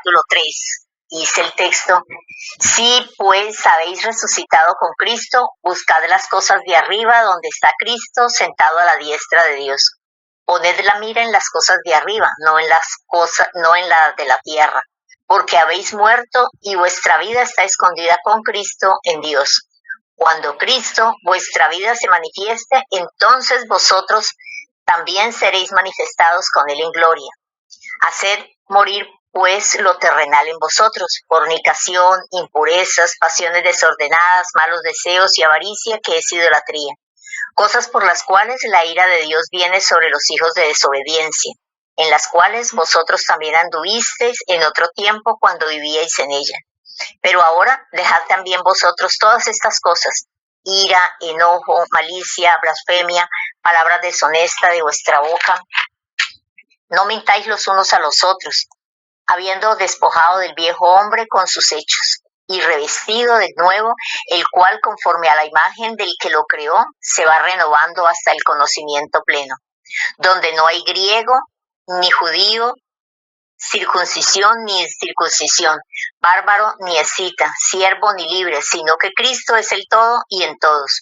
capítulo 3. Dice el texto: si pues habéis resucitado con Cristo, buscad las cosas de arriba, donde está Cristo sentado a la diestra de Dios. Poned la mira en las cosas de arriba, no en la de la tierra, porque habéis muerto y vuestra vida está escondida con Cristo en Dios. Cuando Cristo, vuestra vida, se manifieste, entonces vosotros también seréis manifestados con Él en gloria. Haced morir pues lo terrenal en vosotros: fornicación, impurezas, pasiones desordenadas, malos deseos y avaricia, que es idolatría, cosas por las cuales la ira de Dios viene sobre los hijos de desobediencia, en las cuales vosotros también anduvisteis en otro tiempo cuando vivíais en ella. Pero ahora dejad también vosotros todas estas cosas: ira, enojo, malicia, blasfemia, palabras deshonestas de vuestra boca. No mintáis los unos a los otros, habiendo despojado del viejo hombre con sus hechos, y revestido del nuevo, el cual, conforme a la imagen del que lo creó, se va renovando hasta el conocimiento pleno, donde no hay griego ni judío, circuncisión ni incircuncisión, bárbaro ni escita, siervo ni libre, sino que Cristo es el todo y en todos.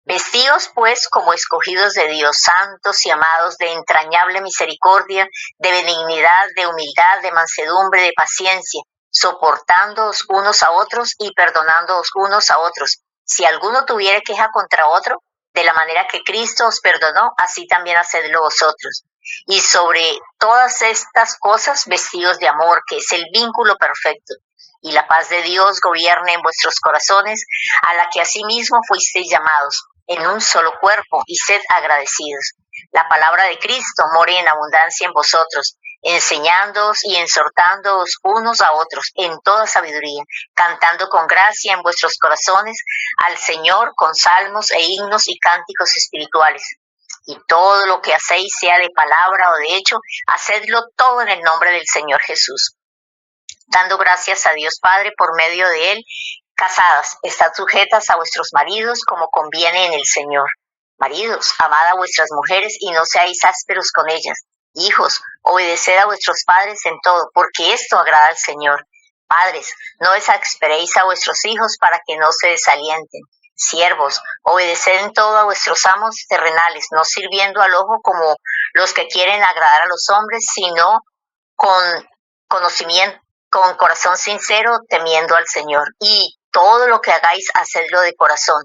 Vestidos pues como escogidos de Dios, santos y amados, de entrañable misericordia, de benignidad, de humildad, de mansedumbre, de paciencia, soportándoos unos a otros y perdonándoos unos a otros. Si alguno tuviere queja contra otro, de la manera que Cristo os perdonó, así también hacedlo vosotros. Y sobre todas estas cosas, vestidos de amor, que es el vínculo perfecto. Y la paz de Dios gobierne en vuestros corazones, a la que asimismo fuisteis llamados, en un solo cuerpo, y sed agradecidos. La palabra de Cristo more en abundancia en vosotros, enseñándoos y exhortándoos unos a otros en toda sabiduría, cantando con gracia en vuestros corazones al Señor con salmos e himnos y cánticos espirituales. Y todo lo que hacéis, sea de palabra o de hecho, hacedlo todo en el nombre del Señor Jesús, dando gracias a Dios Padre por medio de Él. Casadas, estad sujetas a vuestros maridos como conviene en el Señor. Maridos, amad a vuestras mujeres y no seáis ásperos con ellas. Hijos, obedeced a vuestros padres en todo, porque esto agrada al Señor. Padres, no exasperéis a vuestros hijos para que no se desalienten. Siervos, obedeced en todo a vuestros amos terrenales, no sirviendo al ojo como los que quieren agradar a los hombres, sino con conocimiento, con corazón sincero, temiendo al Señor. Y todo lo que hagáis, hacedlo de corazón,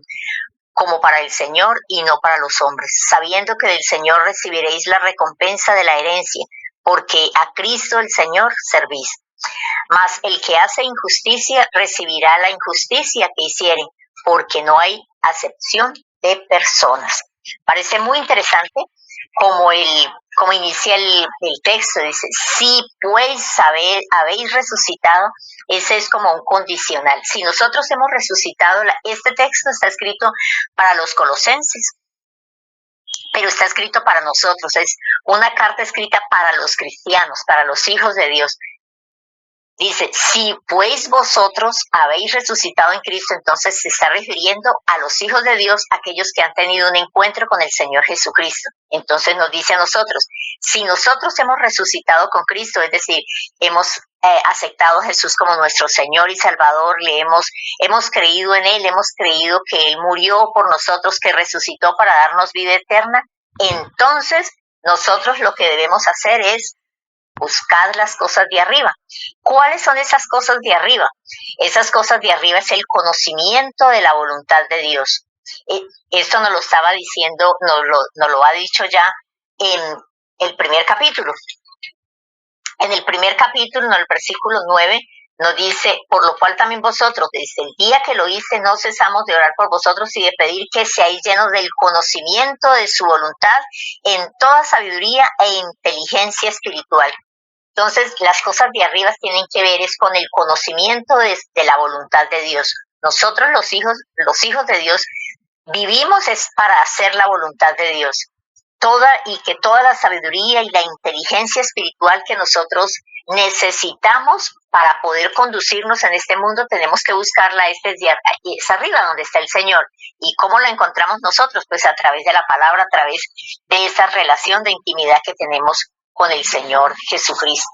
como para el Señor y no para los hombres, sabiendo que del Señor recibiréis la recompensa de la herencia, porque a Cristo el Señor servís. Mas el que hace injusticia recibirá la injusticia que hiciere, porque no hay acepción de personas. Parece muy interesante como inicia el texto. Dice: si pues habéis resucitado. Ese es como un condicional. Si nosotros hemos resucitado, este texto está escrito para los colosenses, pero está escrito para nosotros. Es una carta escrita para los cristianos, para los hijos de Dios. Dice: si pues vosotros habéis resucitado en Cristo, entonces se está refiriendo a los hijos de Dios, aquellos que han tenido un encuentro con el Señor Jesucristo. Entonces nos dice a nosotros: si nosotros hemos resucitado con Cristo, es decir, hemos aceptado a Jesús como nuestro Señor y Salvador, hemos creído en Él, hemos creído que Él murió por nosotros, que resucitó para darnos vida eterna, entonces nosotros lo que debemos hacer es buscad las cosas de arriba. ¿Cuáles son esas cosas de arriba? Esas cosas de arriba es el conocimiento de la voluntad de Dios. Esto nos lo estaba diciendo, nos lo ha dicho ya en el primer capítulo. En el primer capítulo, en el versículo 9, nos dice: por lo cual también vosotros, desde el día que lo hice, no cesamos de orar por vosotros y de pedir que seáis llenos del conocimiento de su voluntad en toda sabiduría e inteligencia espiritual. Entonces, las cosas de arriba tienen que ver es con el conocimiento de la voluntad de Dios. Nosotros, los hijos de Dios, vivimos es para hacer la voluntad de Dios. Toda la sabiduría y la inteligencia espiritual que nosotros necesitamos para poder conducirnos en este mundo, tenemos que buscarla es arriba, donde está el Señor. ¿Y cómo la encontramos nosotros? Pues a través de la palabra, a través de esa relación de intimidad que tenemos con el Señor Jesucristo.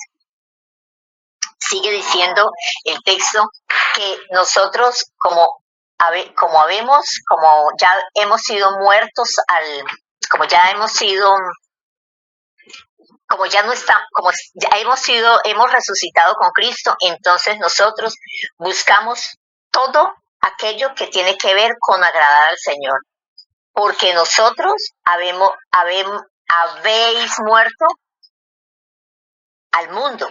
Sigue diciendo el texto que nosotros como ya hemos sido muertos como ya hemos sido, como ya no está, como ya hemos resucitado con Cristo, entonces nosotros buscamos todo aquello que tiene que ver con agradar al Señor, porque nosotros habéis muerto al mundo.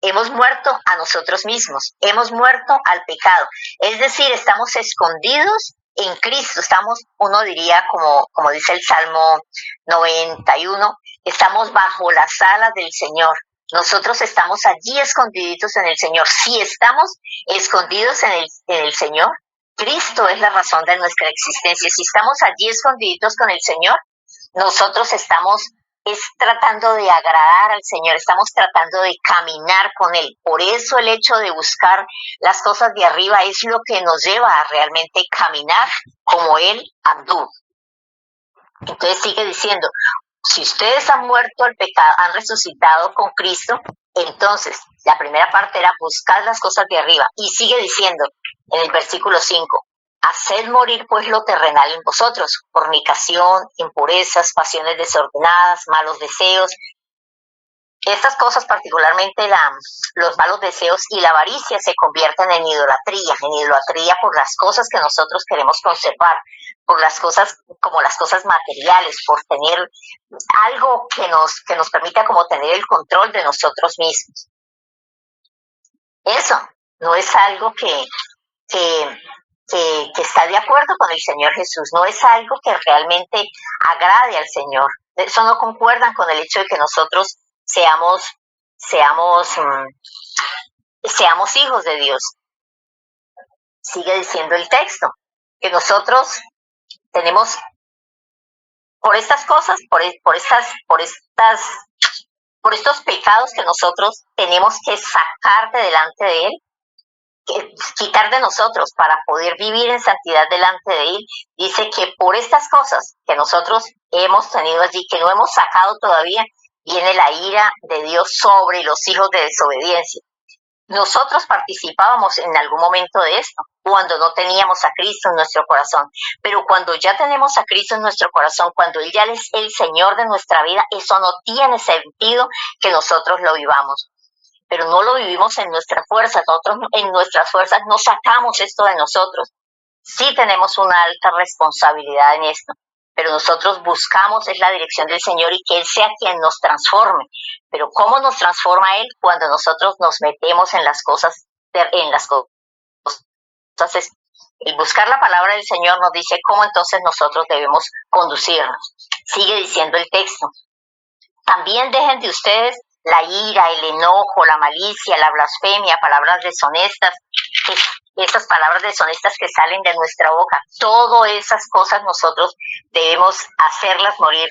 Hemos muerto a nosotros mismos, hemos muerto al pecado. Es decir, estamos escondidos en Cristo. Uno diría, como dice el Salmo 91, estamos bajo las alas del Señor. Nosotros estamos allí escondiditos en el Señor. Si estamos escondidos en el Señor, Cristo es la razón de nuestra existencia. Si estamos allí escondiditos con el Señor, nosotros estamos tratando de agradar al Señor, estamos tratando de caminar con Él. Por eso el hecho de buscar las cosas de arriba es lo que nos lleva a realmente caminar como Él anduvo. Entonces sigue diciendo, si ustedes han muerto al pecado, han resucitado con Cristo, entonces la primera parte era buscar las cosas de arriba. Y sigue diciendo en el versículo 5, haced morir pues lo terrenal en vosotros, fornicación, impurezas, pasiones desordenadas, malos deseos. Estas cosas, particularmente los malos deseos y la avaricia, se convierten en idolatría por las cosas que nosotros queremos conservar, por las cosas como las cosas materiales, por tener algo que nos permita como tener el control de nosotros mismos. Eso no es algo que está de acuerdo con el Señor Jesús, no es algo que realmente agrade al Señor. Eso no concuerdan con el hecho de que nosotros seamos hijos de Dios. Sigue diciendo el texto que nosotros tenemos por estas cosas, por estos pecados que nosotros tenemos que sacar de delante de Él, quitar de nosotros para poder vivir en santidad delante de Él. Dice que por estas cosas que nosotros hemos tenido allí, que no hemos sacado todavía, viene la ira de Dios sobre los hijos de desobediencia. Nosotros participábamos en algún momento de esto, cuando no teníamos a Cristo en nuestro corazón. Pero cuando ya tenemos a Cristo en nuestro corazón, cuando Él ya es el Señor de nuestra vida, eso no tiene sentido que nosotros lo vivamos. Pero no lo vivimos en nuestra fuerza. Nosotros en nuestras fuerzas no sacamos esto de nosotros. Sí tenemos una alta responsabilidad en esto, pero nosotros buscamos es la dirección del Señor y que Él sea quien nos transforme. Pero ¿cómo nos transforma Él? Cuando nosotros nos metemos en las cosas. Entonces, el buscar la palabra del Señor nos dice cómo entonces nosotros debemos conducirnos. Sigue diciendo el texto. También dejen de ustedes la ira, el enojo, la malicia, la blasfemia, palabras deshonestas, esas palabras deshonestas que salen de nuestra boca. Todas esas cosas nosotros debemos hacerlas morir,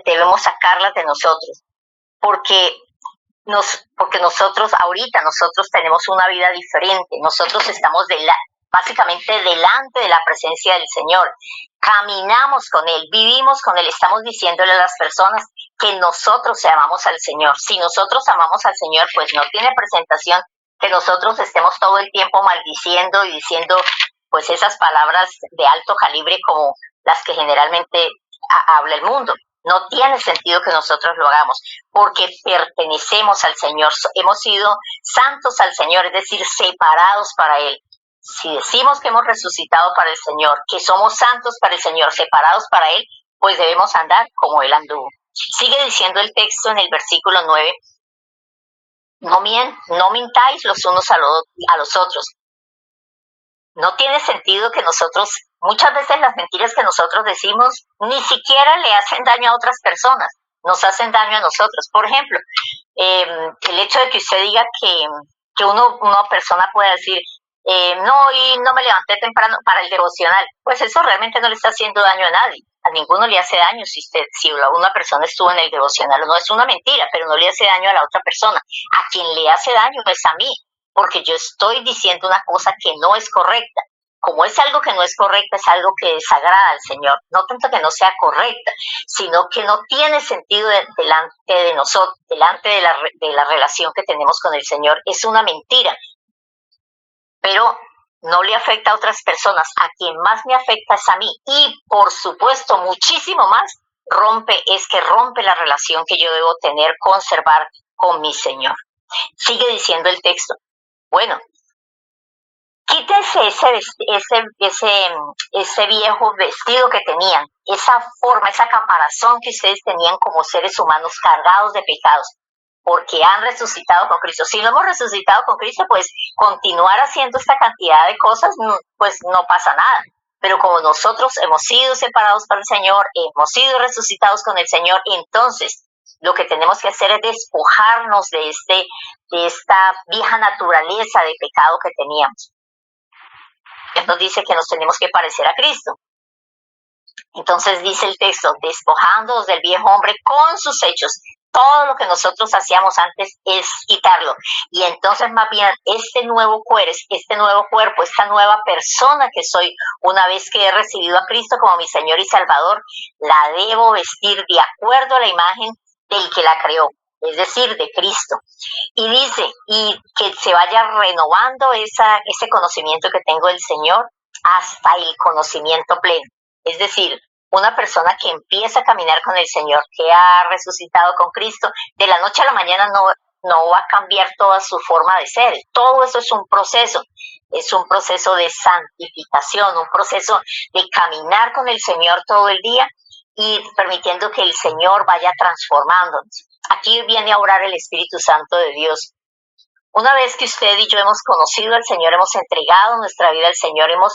debemos sacarlas de nosotros, porque nosotros tenemos una vida diferente, nosotros estamos básicamente delante de la presencia del Señor, caminamos con Él, vivimos con Él, estamos diciéndole a las personas que nosotros amamos al Señor. Si nosotros amamos al Señor, pues no tiene presentación que nosotros estemos todo el tiempo maldiciendo y diciendo pues esas palabras de alto calibre como las que generalmente habla el mundo. No tiene sentido que nosotros lo hagamos, porque pertenecemos al Señor, hemos sido santos al Señor, es decir, separados para Él. Si decimos que hemos resucitado para el Señor, que somos santos para el Señor, separados para Él, pues debemos andar como Él anduvo. Sigue diciendo el texto en el versículo 9, no mintáis los unos a los otros. No tiene sentido que muchas veces las mentiras que nosotros decimos ni siquiera le hacen daño a otras personas, nos hacen daño a nosotros. Por ejemplo, el hecho de que usted diga que una persona pueda decir, no, y no me levanté temprano para el devocional, pues eso realmente no le está haciendo daño a nadie. A ninguno le hace daño si una persona estuvo en el devocional. No es una mentira, pero no le hace daño a la otra persona. A quien le hace daño es a mí, porque yo estoy diciendo una cosa que no es correcta. como es algo que no es correcto, es algo que desagrada al Señor. No tanto que no sea correcta, sino que no tiene sentido delante de nosotros, delante de la relación que tenemos con el Señor. Es una mentira, pero no le afecta a otras personas. A quien más me afecta es a mí. Y, por supuesto, muchísimo más rompe la relación que yo debo tener, conservar con mi Señor. Sigue diciendo el texto. Bueno, quítense ese viejo vestido que tenían, esa forma, esa caparazón que ustedes tenían como seres humanos cargados de pecados, porque han resucitado con Cristo. Si no hemos resucitado con Cristo, pues continuar haciendo esta cantidad de cosas, pues no pasa nada. Pero como nosotros hemos sido separados para el Señor, hemos sido resucitados con el Señor, entonces lo que tenemos que hacer es despojarnos de esta vieja naturaleza de pecado que teníamos. Nos dice que nos tenemos que parecer a Cristo. Entonces dice el texto, despojándonos del viejo hombre con sus hechos. Todo lo que nosotros hacíamos antes es quitarlo. Y entonces más bien este nuevo cuerpo, esta nueva persona que soy, una vez que he recibido a Cristo como mi Señor y Salvador, la debo vestir de acuerdo a la imagen del que la creó, es decir, de Cristo. Y dice, y que se vaya renovando ese conocimiento que tengo del Señor hasta el conocimiento pleno. Es decir, una persona que empieza a caminar con el Señor, que ha resucitado con Cristo, de la noche a la mañana no va a cambiar toda su forma de ser. Todo eso es un proceso de santificación, un proceso de caminar con el Señor todo el día y permitiendo que el Señor vaya transformándonos. Aquí viene a obrar el Espíritu Santo de Dios. Una vez que usted y yo hemos conocido al Señor, hemos entregado nuestra vida al Señor, hemos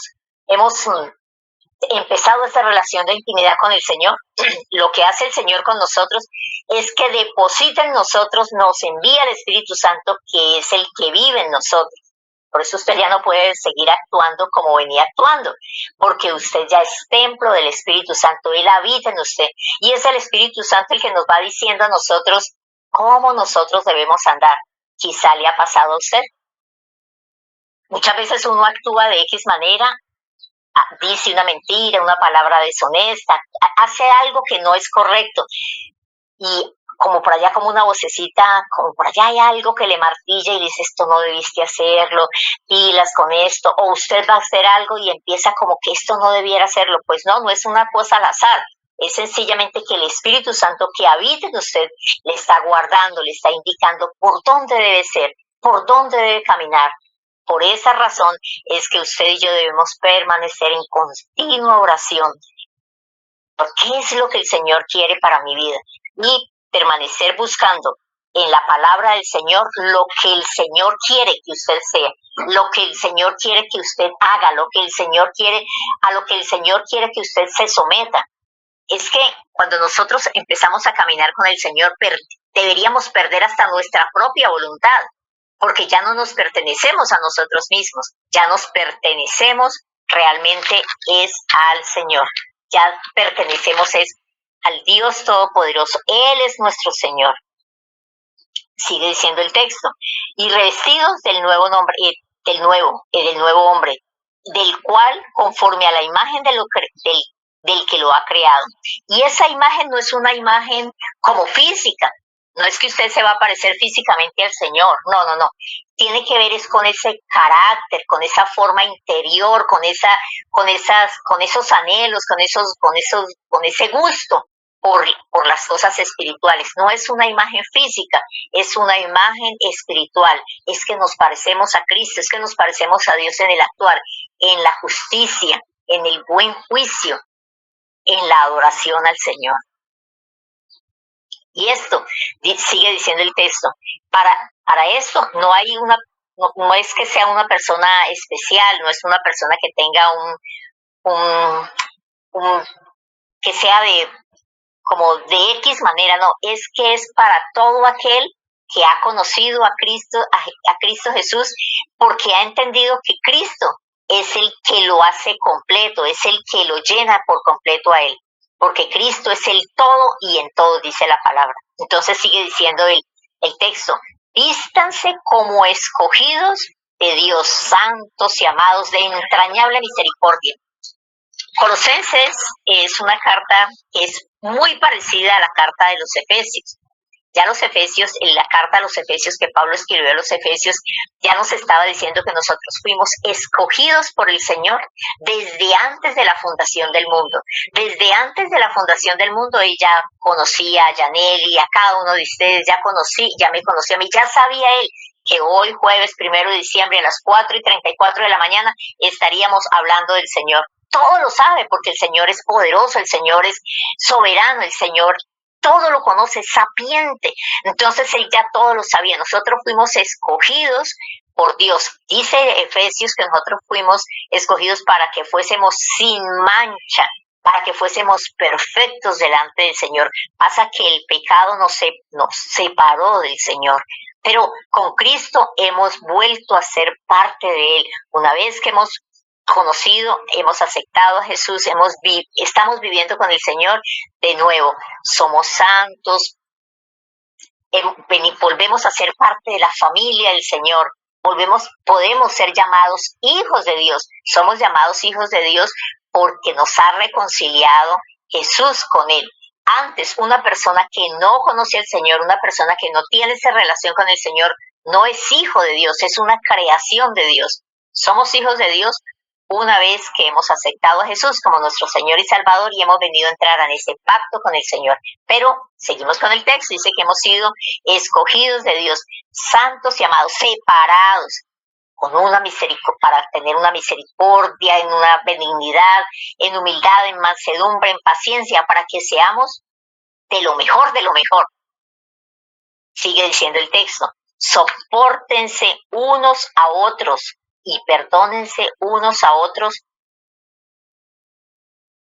empezado esta relación de intimidad con el Señor, lo que hace el Señor con nosotros es que deposita en nosotros, nos envía el Espíritu Santo, que es el que vive en nosotros. Por eso usted ya no puede seguir actuando como venía actuando, porque usted ya es templo del Espíritu Santo, Él habita en usted, y es el Espíritu Santo el que nos va diciendo a nosotros cómo nosotros debemos andar. Quizá le ha pasado a usted. Muchas veces uno actúa de X manera, dice una mentira, una palabra deshonesta, hace algo que no es correcto, y como por allá, como una vocecita, como por allá hay algo que le martilla y dice, esto no debiste hacerlo, pilas con esto, o usted va a hacer algo y empieza como que esto no debiera hacerlo. Pues no es una cosa al azar, es sencillamente que el Espíritu Santo que habita en usted le está guardando, le está indicando por dónde debe ser, por dónde debe caminar. Por esa razón es que usted y yo debemos permanecer en continua oración. ¿Qué es lo que el Señor quiere para mi vida? Y permanecer buscando en la palabra del Señor lo que el Señor quiere que usted sea, lo que el Señor quiere que usted haga, lo que el Señor quiere, a lo que el Señor quiere que usted se someta. Es que cuando nosotros empezamos a caminar con el Señor, deberíamos perder hasta nuestra propia voluntad, porque ya no nos pertenecemos a nosotros mismos, ya nos pertenecemos realmente es al Señor, ya pertenecemos al Dios Todopoderoso, Él es nuestro Señor. Sigue diciendo el texto, y revestidos del nuevo hombre, del cual conforme a la imagen del que lo ha creado. Y esa imagen no es una imagen como física, no es que usted se va a parecer físicamente al Señor, no. Tiene que ver es con ese carácter, con esa forma interior, con esos anhelos, con ese gusto por las cosas espirituales. No es una imagen física, es una imagen espiritual. Es que nos parecemos a Cristo, es que nos parecemos a Dios en el actuar, en la justicia, en el buen juicio, en la adoración al Señor. Y esto, sigue diciendo el texto, para esto no es que sea una persona especial, no es una persona que tenga que sea como de X manera, no, es que es para todo aquel que ha conocido a Cristo Jesús, porque ha entendido que Cristo es el que lo hace completo, es el que lo llena por completo a él. Porque Cristo es el todo y en todo, dice la palabra. Entonces sigue diciendo el texto, vístanse como escogidos de Dios, santos y amados de entrañable misericordia. Colosenses es una carta que es muy parecida a la carta de los Efesios. Ya los Efesios, en la carta a los Efesios que Pablo escribió a los Efesios, ya nos estaba diciendo que nosotros fuimos escogidos por el Señor desde antes de la fundación del mundo. Desde antes de la fundación del mundo, Él ya conocía a Yaneli, a cada uno de ustedes, ya me conoció a mí, ya sabía Él que hoy, jueves 1 de diciembre, a las 4:34 de la mañana, estaríamos hablando del Señor. Todo lo sabe porque el Señor es poderoso, el Señor es soberano, el Señor todo lo conoce, sapiente. Entonces Él ya todo lo sabía. Nosotros fuimos escogidos por Dios. Dice Efesios que nosotros fuimos escogidos para que fuésemos sin mancha, para que fuésemos perfectos delante del Señor. Pasa que el pecado nos separó del Señor. Pero con Cristo hemos vuelto a ser parte de Él. Una vez que hemos conocido, hemos aceptado a Jesús, estamos viviendo con el Señor de nuevo. Somos santos, volvemos a ser parte de la familia del Señor, podemos ser llamados hijos de Dios. Somos llamados hijos de Dios porque nos ha reconciliado Jesús con Él. Antes, una persona que no conoce al Señor, una persona que no tiene esa relación con el Señor, no es hijo de Dios, es una creación de Dios. Somos hijos de Dios una vez que hemos aceptado a Jesús como nuestro Señor y Salvador y hemos venido a entrar en ese pacto con el Señor. Pero seguimos con el texto, dice que hemos sido escogidos de Dios, santos y amados, separados, con una misericordia, para tener una misericordia, en una benignidad, en humildad, en mansedumbre, en paciencia, para que seamos de lo mejor de lo mejor. Sigue diciendo el texto, sopórtense unos a otros y perdónense unos a otros.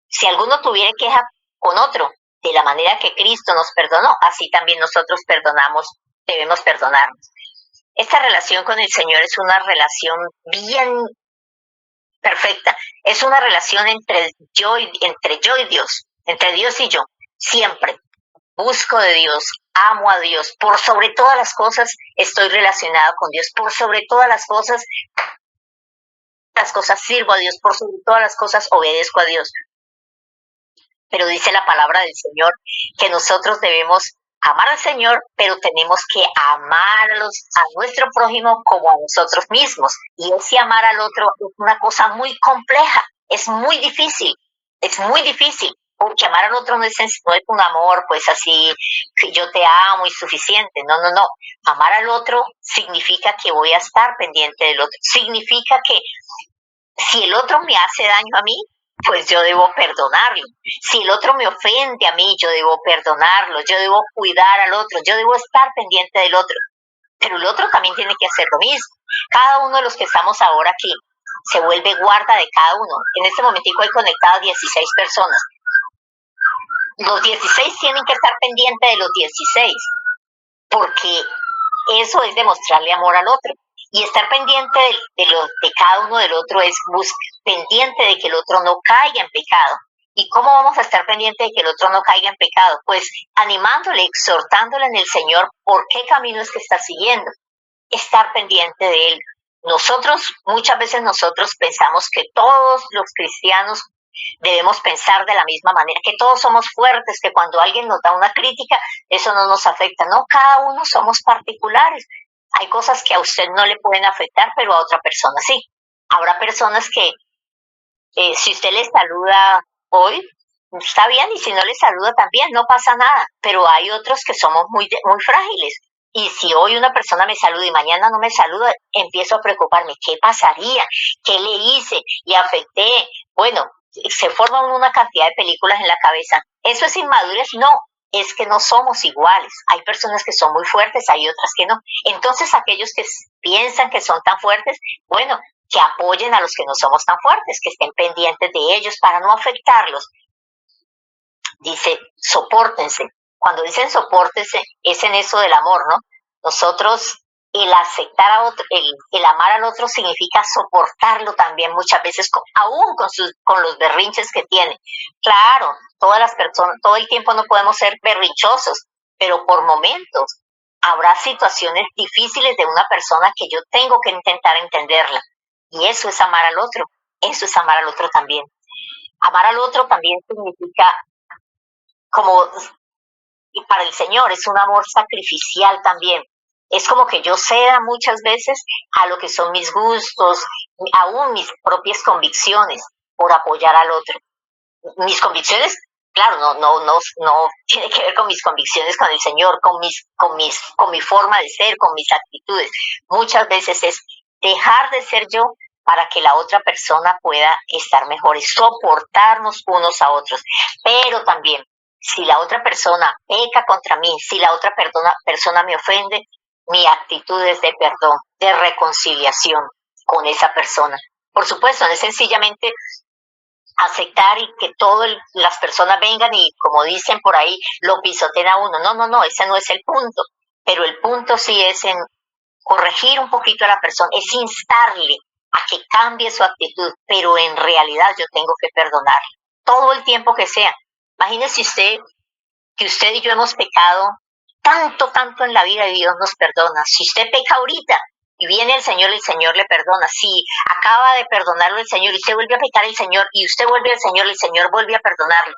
Si alguno tuviera queja con otro, de la manera que Cristo nos perdonó, así también nosotros debemos perdonarnos. Esta relación con el Señor es una relación bien perfecta. Es una relación entre yo y Dios, entre Dios y yo. Siempre busco de Dios, amo a Dios. Por sobre todas las cosas estoy relacionado con Dios. Por sobre todas las cosas sirvo a Dios, por sobre todas las cosas obedezco a Dios. Pero dice la palabra del Señor que nosotros debemos amar al Señor, pero tenemos que amar a nuestro prójimo como a nosotros mismos. Y ese amar al otro es una cosa muy compleja, es muy difícil, porque amar al otro no es un amor, pues así, que yo te amo y suficiente, no. Amar al otro significa que voy a estar pendiente del otro, significa que si el otro me hace daño a mí, pues yo debo perdonarlo. Si el otro me ofende a mí, yo debo perdonarlo, yo debo cuidar al otro, yo debo estar pendiente del otro. Pero el otro también tiene que hacer lo mismo. Cada uno de los que estamos ahora aquí se vuelve guarda de cada uno. En este momentico hay conectadas 16 personas. Los 16 tienen que estar pendientes de los 16, porque eso es demostrarle amor al otro. Y estar pendiente de cada uno del otro es pendiente de que el otro no caiga en pecado. ¿Y cómo vamos a estar pendiente de que el otro no caiga en pecado? Pues animándole, exhortándole en el Señor por qué camino es que está siguiendo. Estar pendiente de Él. Muchas veces nosotros pensamos que todos los cristianos debemos pensar de la misma manera, que todos somos fuertes, que cuando alguien nos da una crítica, eso no nos afecta. No, cada uno somos particulares. Hay cosas que a usted no le pueden afectar, pero a otra persona sí. Habrá personas que si usted les saluda hoy, está bien, y si no les saluda también, no pasa nada. Pero hay otros que somos muy frágiles. Y si hoy una persona me saluda y mañana no me saluda, empiezo a preocuparme. ¿Qué pasaría? ¿Qué le hice? ¿Le afecté? Bueno, se forman una cantidad de películas en la cabeza. ¿Eso es inmadurez? No. Es que no somos iguales. Hay personas que son muy fuertes, hay otras que no. Entonces, aquellos que piensan que son tan fuertes, bueno, que apoyen a los que no somos tan fuertes, que estén pendientes de ellos para no afectarlos. Dice, sopórtense. Cuando dicen sopórtense, es en eso del amor, ¿no? Nosotros, el aceptar a otro, el amar al otro significa soportarlo también muchas veces, aún con los berrinches que tiene. Claro, todas las personas, todo el tiempo no podemos ser berrinchosos, pero por momentos habrá situaciones difíciles de una persona que yo tengo que intentar entenderla. Y eso es amar al otro. Eso es amar al otro también. Amar al otro también significa, como y para el Señor, es un amor sacrificial también. Es como que yo ceda muchas veces a lo que son mis gustos, aún mis propias convicciones, por apoyar al otro. Mis convicciones, claro, no tiene que ver con mis convicciones con el Señor, con mi forma de ser, con mis actitudes. Muchas veces es dejar de ser yo para que la otra persona pueda estar mejor y soportarnos unos a otros. Pero también, si la otra persona peca contra mí, si la otra persona me ofende, mi actitud es de perdón, de reconciliación con esa persona. Por supuesto, no es sencillamente aceptar y que todas las personas vengan y, como dicen por ahí, lo pisoteen a uno. No, ese no es el punto. Pero el punto sí es en corregir un poquito a la persona, es instarle a que cambie su actitud, pero en realidad yo tengo que perdonarle todo el tiempo que sea. Imagínese usted que usted y yo hemos pecado tanto en la vida y Dios nos perdona. Si usted peca ahorita y viene el Señor le perdona. Si acaba de perdonarlo el Señor y usted vuelve a pecar el Señor y usted vuelve al Señor, el Señor vuelve a perdonarlo.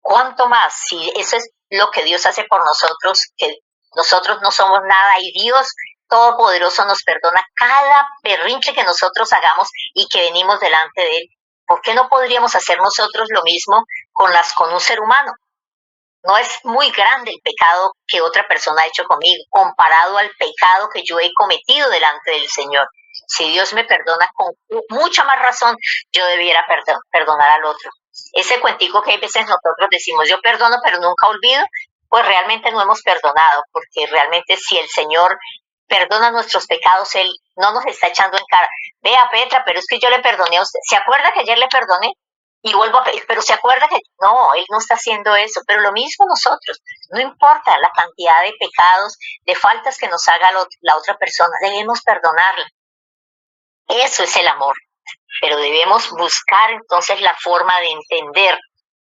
¿Cuánto más? Si eso es lo que Dios hace por nosotros, que nosotros no somos nada y Dios Todopoderoso nos perdona cada berrinche que nosotros hagamos y que venimos delante de Él. ¿Por qué no podríamos hacer nosotros lo mismo con un ser humano? No es muy grande el pecado que otra persona ha hecho conmigo, comparado al pecado que yo he cometido delante del Señor. Si Dios me perdona con mucha más razón, yo debiera perdonar al otro. Ese cuentico que a veces nosotros decimos, yo perdono pero nunca olvido, pues realmente no hemos perdonado, porque realmente si el Señor perdona nuestros pecados, Él no nos está echando en cara. Vea, Petra, pero es que yo le perdoné a usted. ¿Se acuerda que ayer le perdoné? Y vuelvo a pedir, pero se acuerda que no, él no está haciendo eso, pero lo mismo nosotros, no importa la cantidad de pecados, de faltas que nos haga la otra persona, debemos perdonarla. Eso es el amor, pero debemos buscar entonces la forma de entender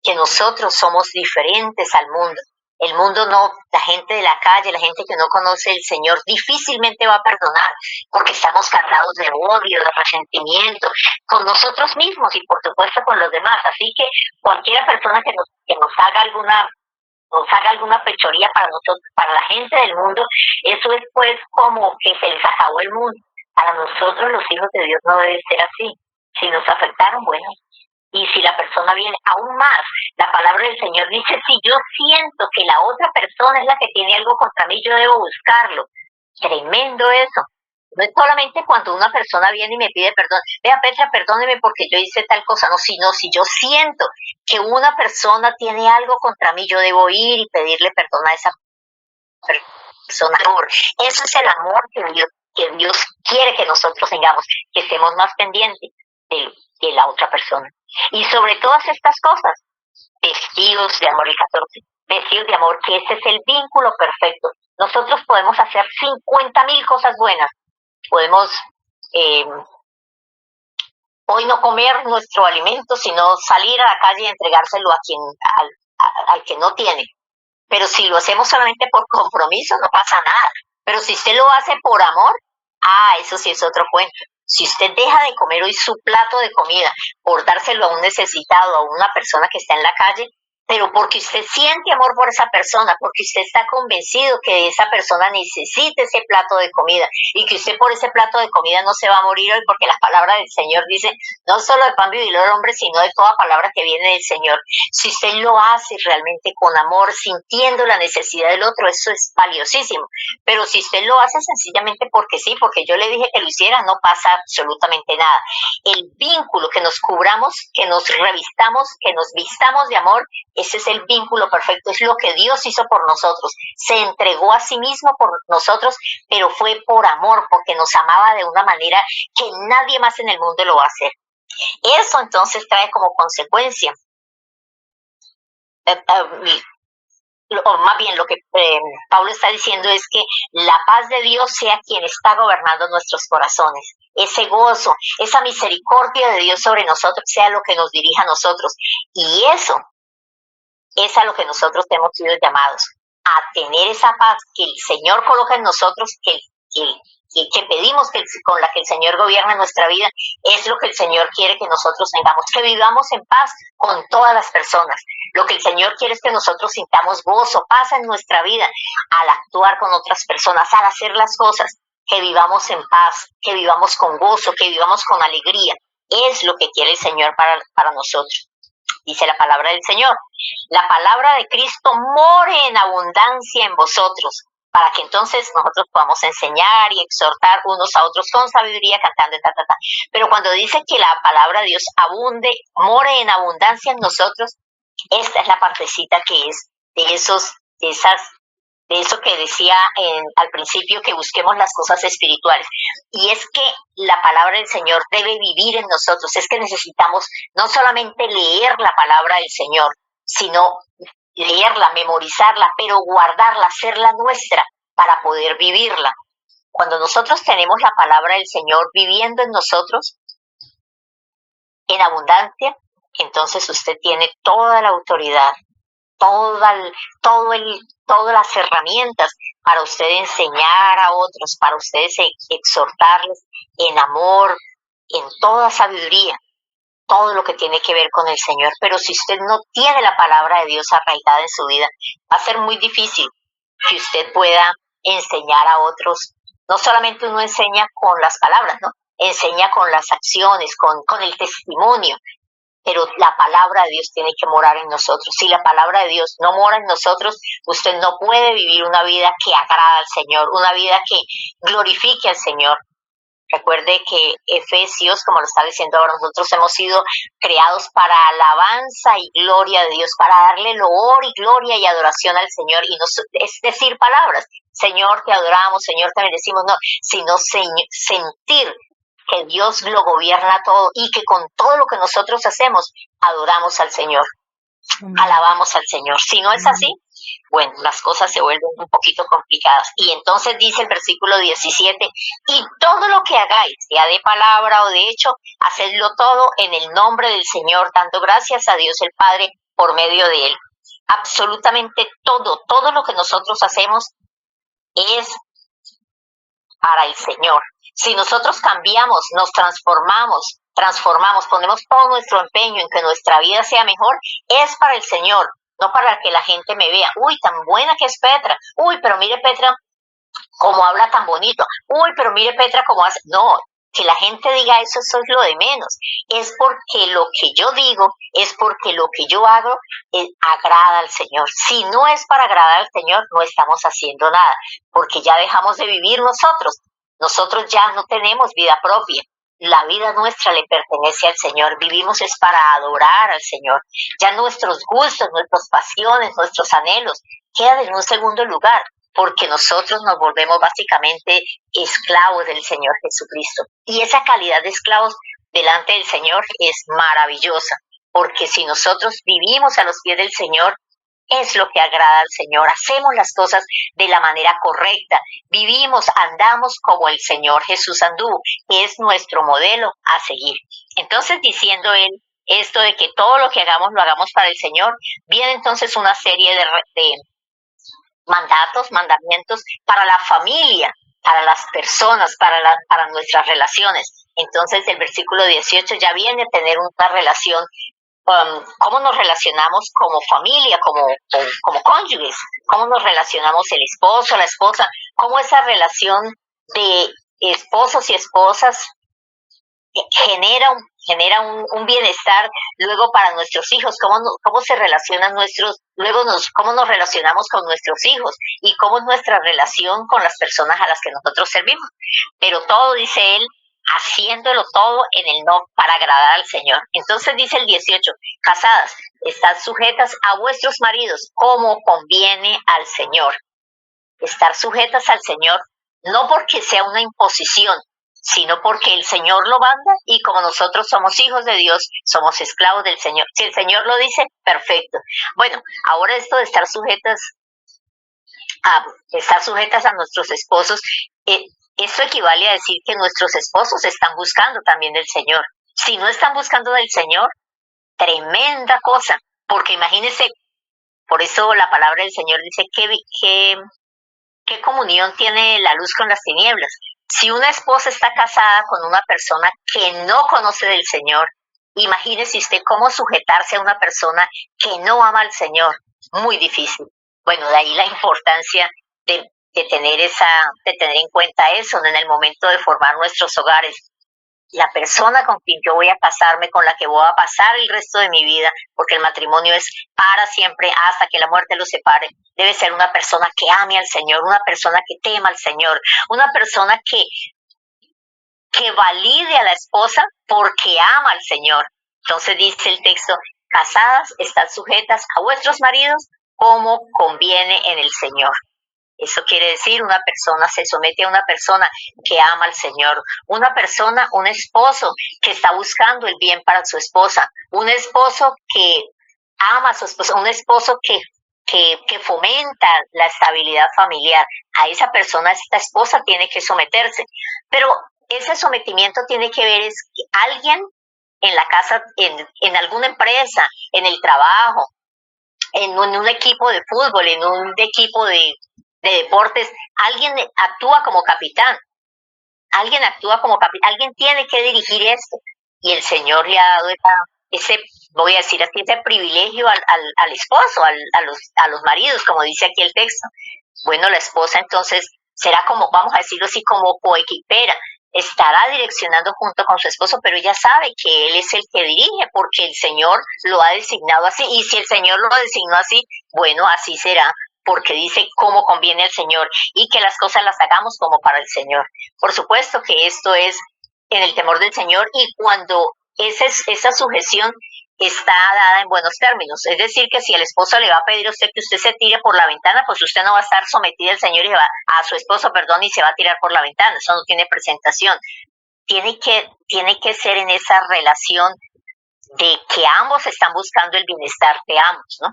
que nosotros somos diferentes al mundo. El mundo no, la gente de la calle, la gente que no conoce al Señor, difícilmente va a perdonar, porque estamos cargados de odio, de resentimiento, con nosotros mismos y por supuesto con los demás. Así que cualquier persona que nos haga alguna fechoría para nosotros, para la gente del mundo, eso es pues como que se les acabó el mundo. Para nosotros los hijos de Dios no debe ser así. Si nos afectaron, bueno, y si la persona viene aún más, la palabra del Señor dice, si yo siento que la otra persona es la que tiene algo contra mí, yo debo buscarlo. Tremendo eso. No es solamente cuando una persona viene y me pide perdón, vea Petra, perdóneme porque yo hice tal cosa, no, sino si yo siento que una persona tiene algo contra mí, yo debo ir y pedirle perdón a esa persona. Eso es el amor que Dios quiere que nosotros tengamos, que estemos más pendientes de la otra persona. Y sobre todas estas cosas, vestidos de amor, el 14, vestidos de amor, que ese es el vínculo perfecto. Nosotros podemos hacer 50,000 cosas buenas. Podemos hoy no comer nuestro alimento, sino salir a la calle y entregárselo al que no tiene. Pero si lo hacemos solamente por compromiso, no pasa nada. Pero si usted lo hace por amor, eso sí es otro cuento. Si usted deja de comer hoy su plato de comida por dárselo a un necesitado, a una persona que está en la calle, pero porque usted siente amor por esa persona, porque usted está convencido que esa persona necesita ese plato de comida y que usted por ese plato de comida no se va a morir hoy, porque la palabra del Señor dice, no solo de pan vivirá el hombre, sino de toda palabra que viene del Señor. Si usted lo hace realmente con amor, sintiendo la necesidad del otro, eso es valiosísimo. Pero si usted lo hace sencillamente porque sí, porque yo le dije que lo hiciera, no pasa absolutamente nada. El vínculo, que nos cubramos, que nos revistamos, que nos vistamos de amor, ese es el vínculo perfecto, es lo que Dios hizo por nosotros. Se entregó a sí mismo por nosotros, pero fue por amor, porque nos amaba de una manera que nadie más en el mundo lo va a hacer. Eso entonces trae como consecuencia, o más bien lo que Pablo está diciendo es que la paz de Dios sea quien está gobernando nuestros corazones. Ese gozo, esa misericordia de Dios sobre nosotros sea lo que nos dirija a nosotros. Y eso es a lo que nosotros hemos sido llamados. a tener esa paz que el Señor coloca en nosotros, que pedimos con la que el Señor gobierna nuestra vida, es lo que el Señor quiere que nosotros tengamos, que vivamos en paz con todas las personas. Lo que el Señor quiere es que nosotros sintamos gozo, paz en nuestra vida al actuar con otras personas, al hacer las cosas, que vivamos en paz, que vivamos con gozo, que vivamos con alegría. Es lo que quiere el Señor para nosotros. Dice la palabra del Señor: la palabra de Cristo more en abundancia en vosotros, para que entonces nosotros podamos enseñar y exhortar unos a otros con sabiduría, cantando, Pero cuando dice que la palabra de Dios abunde, more en abundancia en nosotros, esta es la partecita que es de eso que decía al principio, que busquemos las cosas espirituales. Y es que la palabra del Señor debe vivir en nosotros. Es que necesitamos no solamente leer la palabra del Señor, sino leerla, memorizarla, pero guardarla, hacerla nuestra para poder vivirla. Cuando nosotros tenemos la palabra del Señor viviendo en nosotros en abundancia, entonces usted tiene toda la autoridad, todas las herramientas para usted enseñar a otros, para ustedes exhortarles en amor, en toda sabiduría, todo lo que tiene que ver con el Señor. Pero si usted no tiene la palabra de Dios arraigada en su vida, va a ser muy difícil que usted pueda enseñar a otros. No solamente uno enseña con las palabras, ¿no? Enseña con las acciones, con el testimonio, pero la palabra de Dios tiene que morar en nosotros. Si la palabra de Dios no mora en nosotros, usted no puede vivir una vida que agrada al Señor, una vida que glorifique al Señor. Recuerde que Efesios, como lo está diciendo ahora, nosotros hemos sido creados para alabanza y gloria de Dios, para darle loor y gloria y adoración al Señor, y no es decir palabras, Señor te adoramos, Señor te bendecimos, no, sino sentir que Dios lo gobierna todo y que con todo lo que nosotros hacemos adoramos al Señor, alabamos al Señor. Si no es así, bueno, las cosas se vuelven un poquito complicadas. Y entonces dice el versículo 17, y todo lo que hagáis, sea de palabra o de hecho, hacedlo todo en el nombre del Señor, dando gracias a Dios el Padre por medio de Él. Absolutamente todo lo que nosotros hacemos es para el Señor. Si nosotros cambiamos, nos transformamos, ponemos todo nuestro empeño en que nuestra vida sea mejor, es para el Señor, no para que la gente me vea. Uy, tan buena que es Petra. Uy, pero mire Petra cómo habla tan bonito. Uy, pero mire Petra cómo hace. No, que la gente diga eso es lo de menos. Es porque lo que yo digo, es porque lo que yo hago agrada al Señor. Si no es para agradar al Señor, no estamos haciendo nada, porque ya dejamos de vivir nosotros. Nosotros ya no tenemos vida propia. La vida nuestra le pertenece al Señor. Vivimos es para adorar al Señor. Ya nuestros gustos, nuestras pasiones, nuestros anhelos quedan en un segundo lugar, porque nosotros nos volvemos básicamente esclavos del Señor Jesucristo. Y esa calidad de esclavos delante del Señor es maravillosa, porque si nosotros vivimos a los pies del Señor, es lo que agrada al Señor. Hacemos las cosas de la manera correcta. Vivimos, andamos como el Señor Jesús anduvo, que es nuestro modelo a seguir. Entonces, diciendo él esto de que todo lo que hagamos lo hagamos para el Señor, viene entonces una serie de mandamientos para la familia, para las personas, para nuestras relaciones. Entonces, el versículo 18 ya viene a tener una relación, cómo nos relacionamos como familia, como cónyuges, cómo nos relacionamos el esposo, la esposa, cómo esa relación de esposos y esposas genera un bienestar luego para nuestros hijos, cómo se relacionan cómo nos relacionamos con nuestros hijos y cómo es nuestra relación con las personas a las que nosotros servimos. Pero todo, dice él, haciéndolo todo en el no para agradar al Señor. Entonces dice el 18, casadas, estad sujetas a vuestros maridos como conviene al Señor. Estar sujetas al Señor no porque sea una imposición, sino porque el Señor lo manda y como nosotros somos hijos de Dios, somos esclavos del Señor. Si el Señor lo dice, perfecto. Bueno, ahora esto de estar sujetas a nuestros esposos, esto equivale a decir que nuestros esposos están buscando también del Señor. Si no están buscando del Señor, tremenda cosa, porque imagínense Por eso la palabra del Señor dice ¿qué comunión tiene la luz con las tinieblas? Si una esposa está casada con una persona que no conoce del Señor, imagínese usted cómo sujetarse a una persona que no ama al Señor. Muy difícil. Bueno, de ahí la importancia de tener en cuenta eso, ¿no? En el momento de formar nuestros hogares. La persona con quien yo voy a casarme, con la que voy a pasar el resto de mi vida, porque el matrimonio es para siempre hasta que la muerte los separe, debe ser una persona que ame al Señor, una persona que tema al Señor, una persona que valide a la esposa porque ama al Señor. Entonces dice el texto, casadas, estad sujetas a vuestros maridos como conviene en el Señor. Eso quiere decir, una persona se somete a una persona que ama al Señor, una persona, un esposo que está buscando el bien para su esposa, un esposo que ama a su esposa, un esposo que fomenta la estabilidad familiar. A esa persona, esta esposa tiene que someterse, pero ese sometimiento tiene que ver es que alguien en la casa, en alguna empresa, en el trabajo, en un equipo de fútbol, en un equipo de deportes, alguien actúa como capitán, alguien tiene que dirigir esto, y el Señor le ha dado ese voy a decir así, ese privilegio al esposo, a los maridos, como dice aquí el texto. Bueno, la esposa entonces será como, vamos a decirlo así, como coequipera, estará direccionando junto con su esposo, pero ella sabe que él es el que dirige porque el Señor lo ha designado así, y si el Señor lo designó así, bueno, así será, porque dice cómo conviene al Señor y que las cosas las hagamos como para el Señor. Por supuesto que esto es en el temor del Señor, y cuando esa sujeción está dada en buenos términos. Es decir, que si el esposo le va a pedir a usted que usted se tire por la ventana, pues usted no va a estar sometida al Señor y va a su esposo, perdón, y se va a tirar por la ventana. Eso no tiene presentación. Tiene que ser en esa relación de que ambos están buscando el bienestar de ambos, ¿no?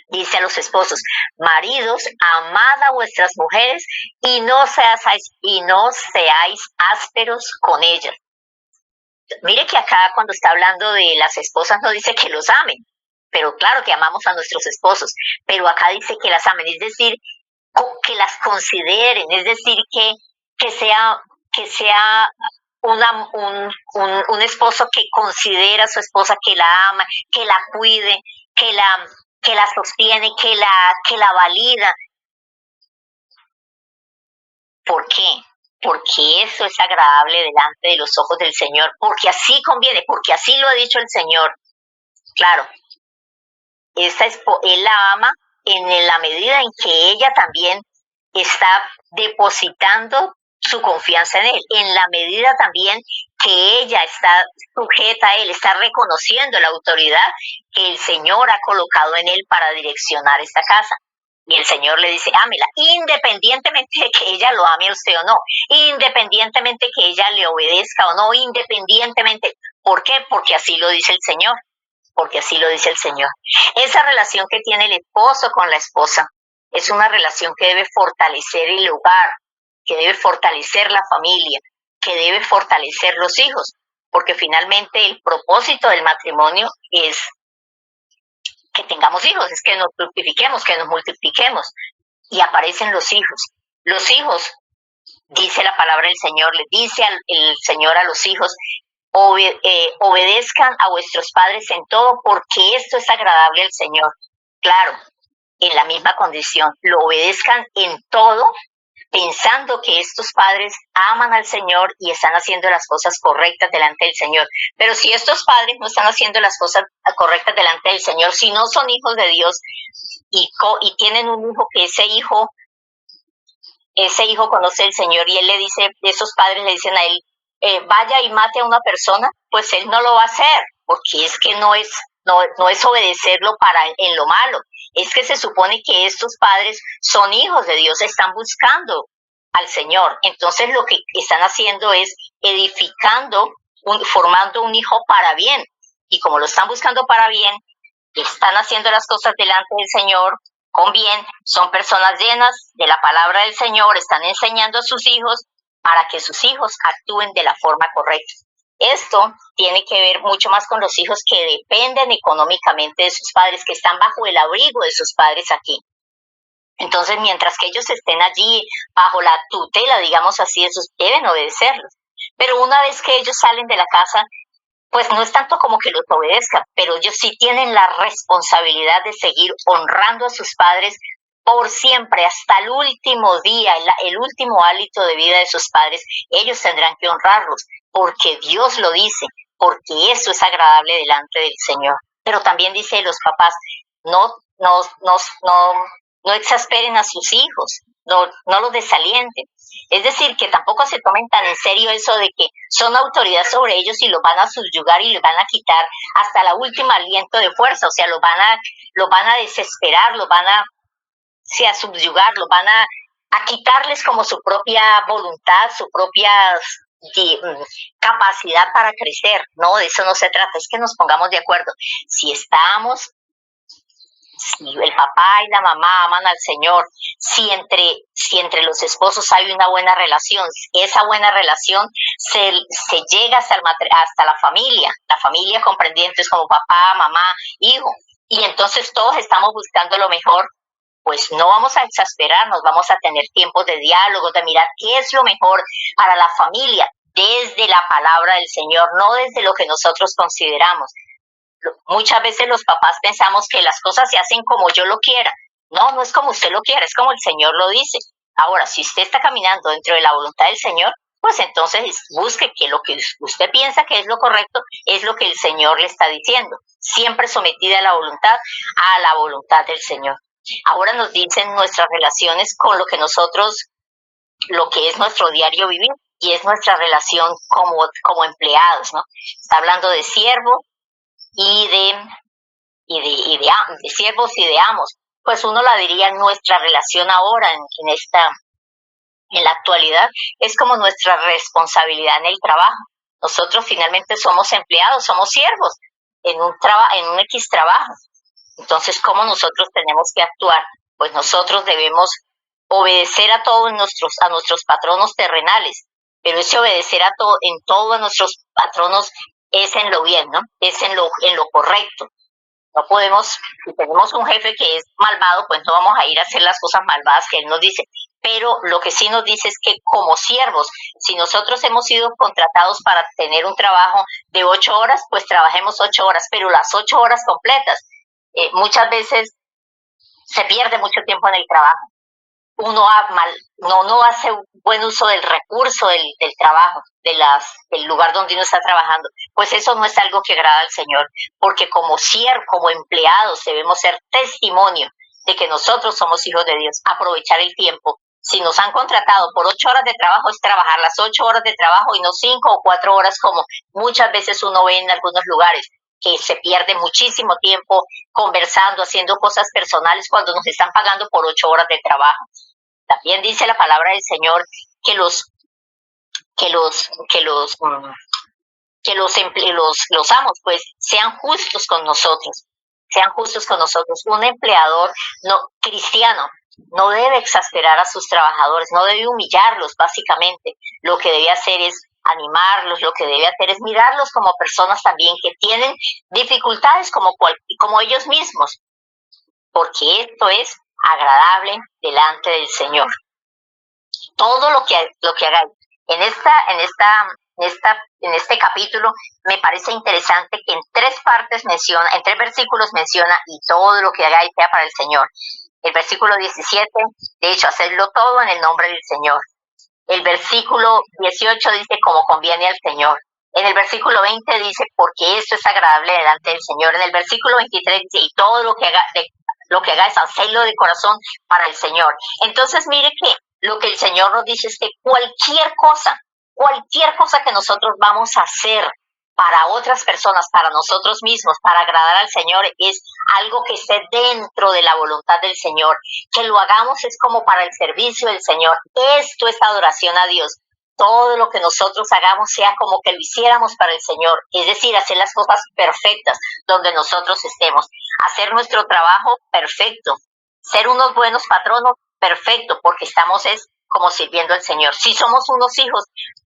Dice a los esposos, maridos, amad a vuestras mujeres y no seáis ásperos con ellas. Mire que acá cuando está hablando de las esposas no dice que los amen, pero claro que amamos a nuestros esposos, pero acá dice que las amen, es decir, que las consideren, es decir, que sea un esposo que considera a su esposa, que la ama, que la cuide, que la sostiene, que la valida. ¿Por qué? Porque eso es agradable delante de los ojos del Señor, porque así conviene, porque así lo ha dicho el Señor. Claro, él la ama en la medida en que ella también está depositando su confianza en él, en la medida también que ella está sujeta a él, está reconociendo la autoridad que el Señor ha colocado en él para direccionar esta casa. Y el Señor le dice, ámela, independientemente de que ella lo ame a usted o no, independientemente que ella le obedezca o no, independientemente. ¿Por qué? Porque así lo dice el Señor, porque así lo dice el Señor. Esa relación que tiene el esposo con la esposa es una relación que debe fortalecer el hogar, que debe fortalecer la familia, que debe fortalecer los hijos, porque finalmente el propósito del matrimonio es que tengamos hijos, es que nos fructifiquemos, que nos multipliquemos, y aparecen los hijos. Los hijos, dice la palabra del Señor, le dice el Señor a los hijos, obedezcan a vuestros padres en todo, porque esto es agradable al Señor. Claro, en la misma condición, lo obedezcan en todo, pensando que estos padres aman al Señor y están haciendo las cosas correctas delante del Señor. Pero si estos padres no están haciendo las cosas correctas delante del Señor, si no son hijos de Dios y tienen un hijo que ese hijo conoce al Señor y él le dice, esos padres le dicen a él, vaya y mate a una persona, pues él no lo va a hacer, porque es que no es obedecerlo en lo malo. Es que se supone que estos padres son hijos de Dios, están buscando al Señor. Entonces lo que están haciendo es edificando, formando un hijo para bien. Y como lo están buscando para bien, están haciendo las cosas delante del Señor con bien, son personas llenas de la palabra del Señor, están enseñando a sus hijos para que sus hijos actúen de la forma correcta. Esto tiene que ver mucho más con los hijos que dependen económicamente de sus padres, que están bajo el abrigo de sus padres aquí. Entonces, mientras que ellos estén allí bajo la tutela, digamos así, esos deben obedecerlos. Pero una vez que ellos salen de la casa, pues no es tanto como que los obedezcan, pero ellos sí tienen la responsabilidad de seguir honrando a sus padres por siempre, hasta el último día, el último hálito de vida de sus padres. Ellos tendrán que honrarlos, porque Dios lo dice, porque eso es agradable delante del Señor. Pero también dice los papás, no, no, no, no, no exasperen a sus hijos, no los desalienten. Es decir, que tampoco se tomen tan en serio eso de que son autoridad sobre ellos y los van a subyugar y les van a quitar hasta la última aliento de fuerza, o sea, los van a desesperar, los van a, sí, a subyugar, los van a quitarles como su propia voluntad, su propia capacidad para crecer. No, de eso no se trata, es que nos pongamos de acuerdo. Si el papá y la mamá aman al Señor, si entre los esposos hay una buena relación, esa buena relación se llega hasta la familia comprendientes como papá, mamá, hijo, y entonces todos estamos buscando lo mejor, pues no vamos a exasperarnos, vamos a tener tiempos de diálogo, de mirar qué es lo mejor para la familia, desde la palabra del Señor, no desde lo que nosotros consideramos. Muchas veces los papás pensamos que las cosas se hacen como yo lo quiera. No, no es como usted lo quiera, es como el Señor lo dice. Ahora, si usted está caminando dentro de la voluntad del Señor, pues entonces busque que lo que usted piensa que es lo correcto es lo que el Señor le está diciendo. Siempre sometida a la voluntad del Señor. Ahora nos dicen nuestras relaciones con lo que es nuestro diario vivir, y es nuestra relación como empleados, ¿no? Está hablando de siervo y de siervos y de amos. Pues uno la diría, nuestra relación ahora en la actualidad es como nuestra responsabilidad en el trabajo. Nosotros finalmente somos empleados, somos siervos en un X trabajo. Entonces, ¿cómo nosotros tenemos que actuar? Pues nosotros debemos obedecer a nuestros patronos terrenales, pero ese obedecer en todo a nuestros patronos es en lo bien, ¿no? Es en lo correcto. No podemos, si tenemos un jefe que es malvado, pues no vamos a ir a hacer las cosas malvadas que él nos dice. Pero lo que sí nos dice es que como siervos, si nosotros hemos sido contratados para tener un trabajo de 8 horas, pues trabajemos 8 horas, pero las 8 horas completas. Muchas veces se pierde mucho tiempo en el trabajo. Uno no hace buen uso del recurso del trabajo, del lugar donde uno está trabajando. Pues eso no es algo que agrada al Señor, porque como empleados debemos ser testimonio de que nosotros somos hijos de Dios, aprovechar el tiempo. Si nos han contratado por 8 horas de trabajo, es trabajar las 8 horas de trabajo y no 5 o 4 horas como muchas veces uno ve en algunos lugares, que se pierde muchísimo tiempo conversando, haciendo cosas personales cuando nos están pagando por 8 horas de trabajo. También dice la palabra del Señor que los amos pues sean justos con nosotros, Un empleador cristiano no debe exasperar a sus trabajadores, no debe humillarlos básicamente. Lo que debe hacer es animarlos, lo que debe hacer es mirarlos como personas también que tienen dificultades como ellos mismos, porque esto es agradable delante del Señor. Todo lo que hagáis. En este capítulo me parece interesante que en 3 versículos menciona, y todo lo que hagáis sea para el Señor. El versículo 17, de hecho, hacedlo todo en el nombre del Señor. El versículo 18 dice, como conviene al Señor. En el versículo 20 dice, porque esto es agradable delante del Señor. En el versículo 23 dice, y todo lo que hagáis, hacedlo de corazón para el Señor. Entonces, mire que lo que el Señor nos dice es que cualquier cosa que nosotros vamos a hacer para otras personas, para nosotros mismos, para agradar al Señor, es algo que esté dentro de la voluntad del Señor. Que lo hagamos es como para el servicio del Señor. Esto es adoración a Dios. Todo lo que nosotros hagamos sea como que lo hiciéramos para el Señor. Es decir, hacer las cosas perfectas donde nosotros estemos. Hacer nuestro trabajo perfecto. Ser unos buenos patronos, perfecto, porque estamos como sirviendo al Señor. Si somos unos hijos,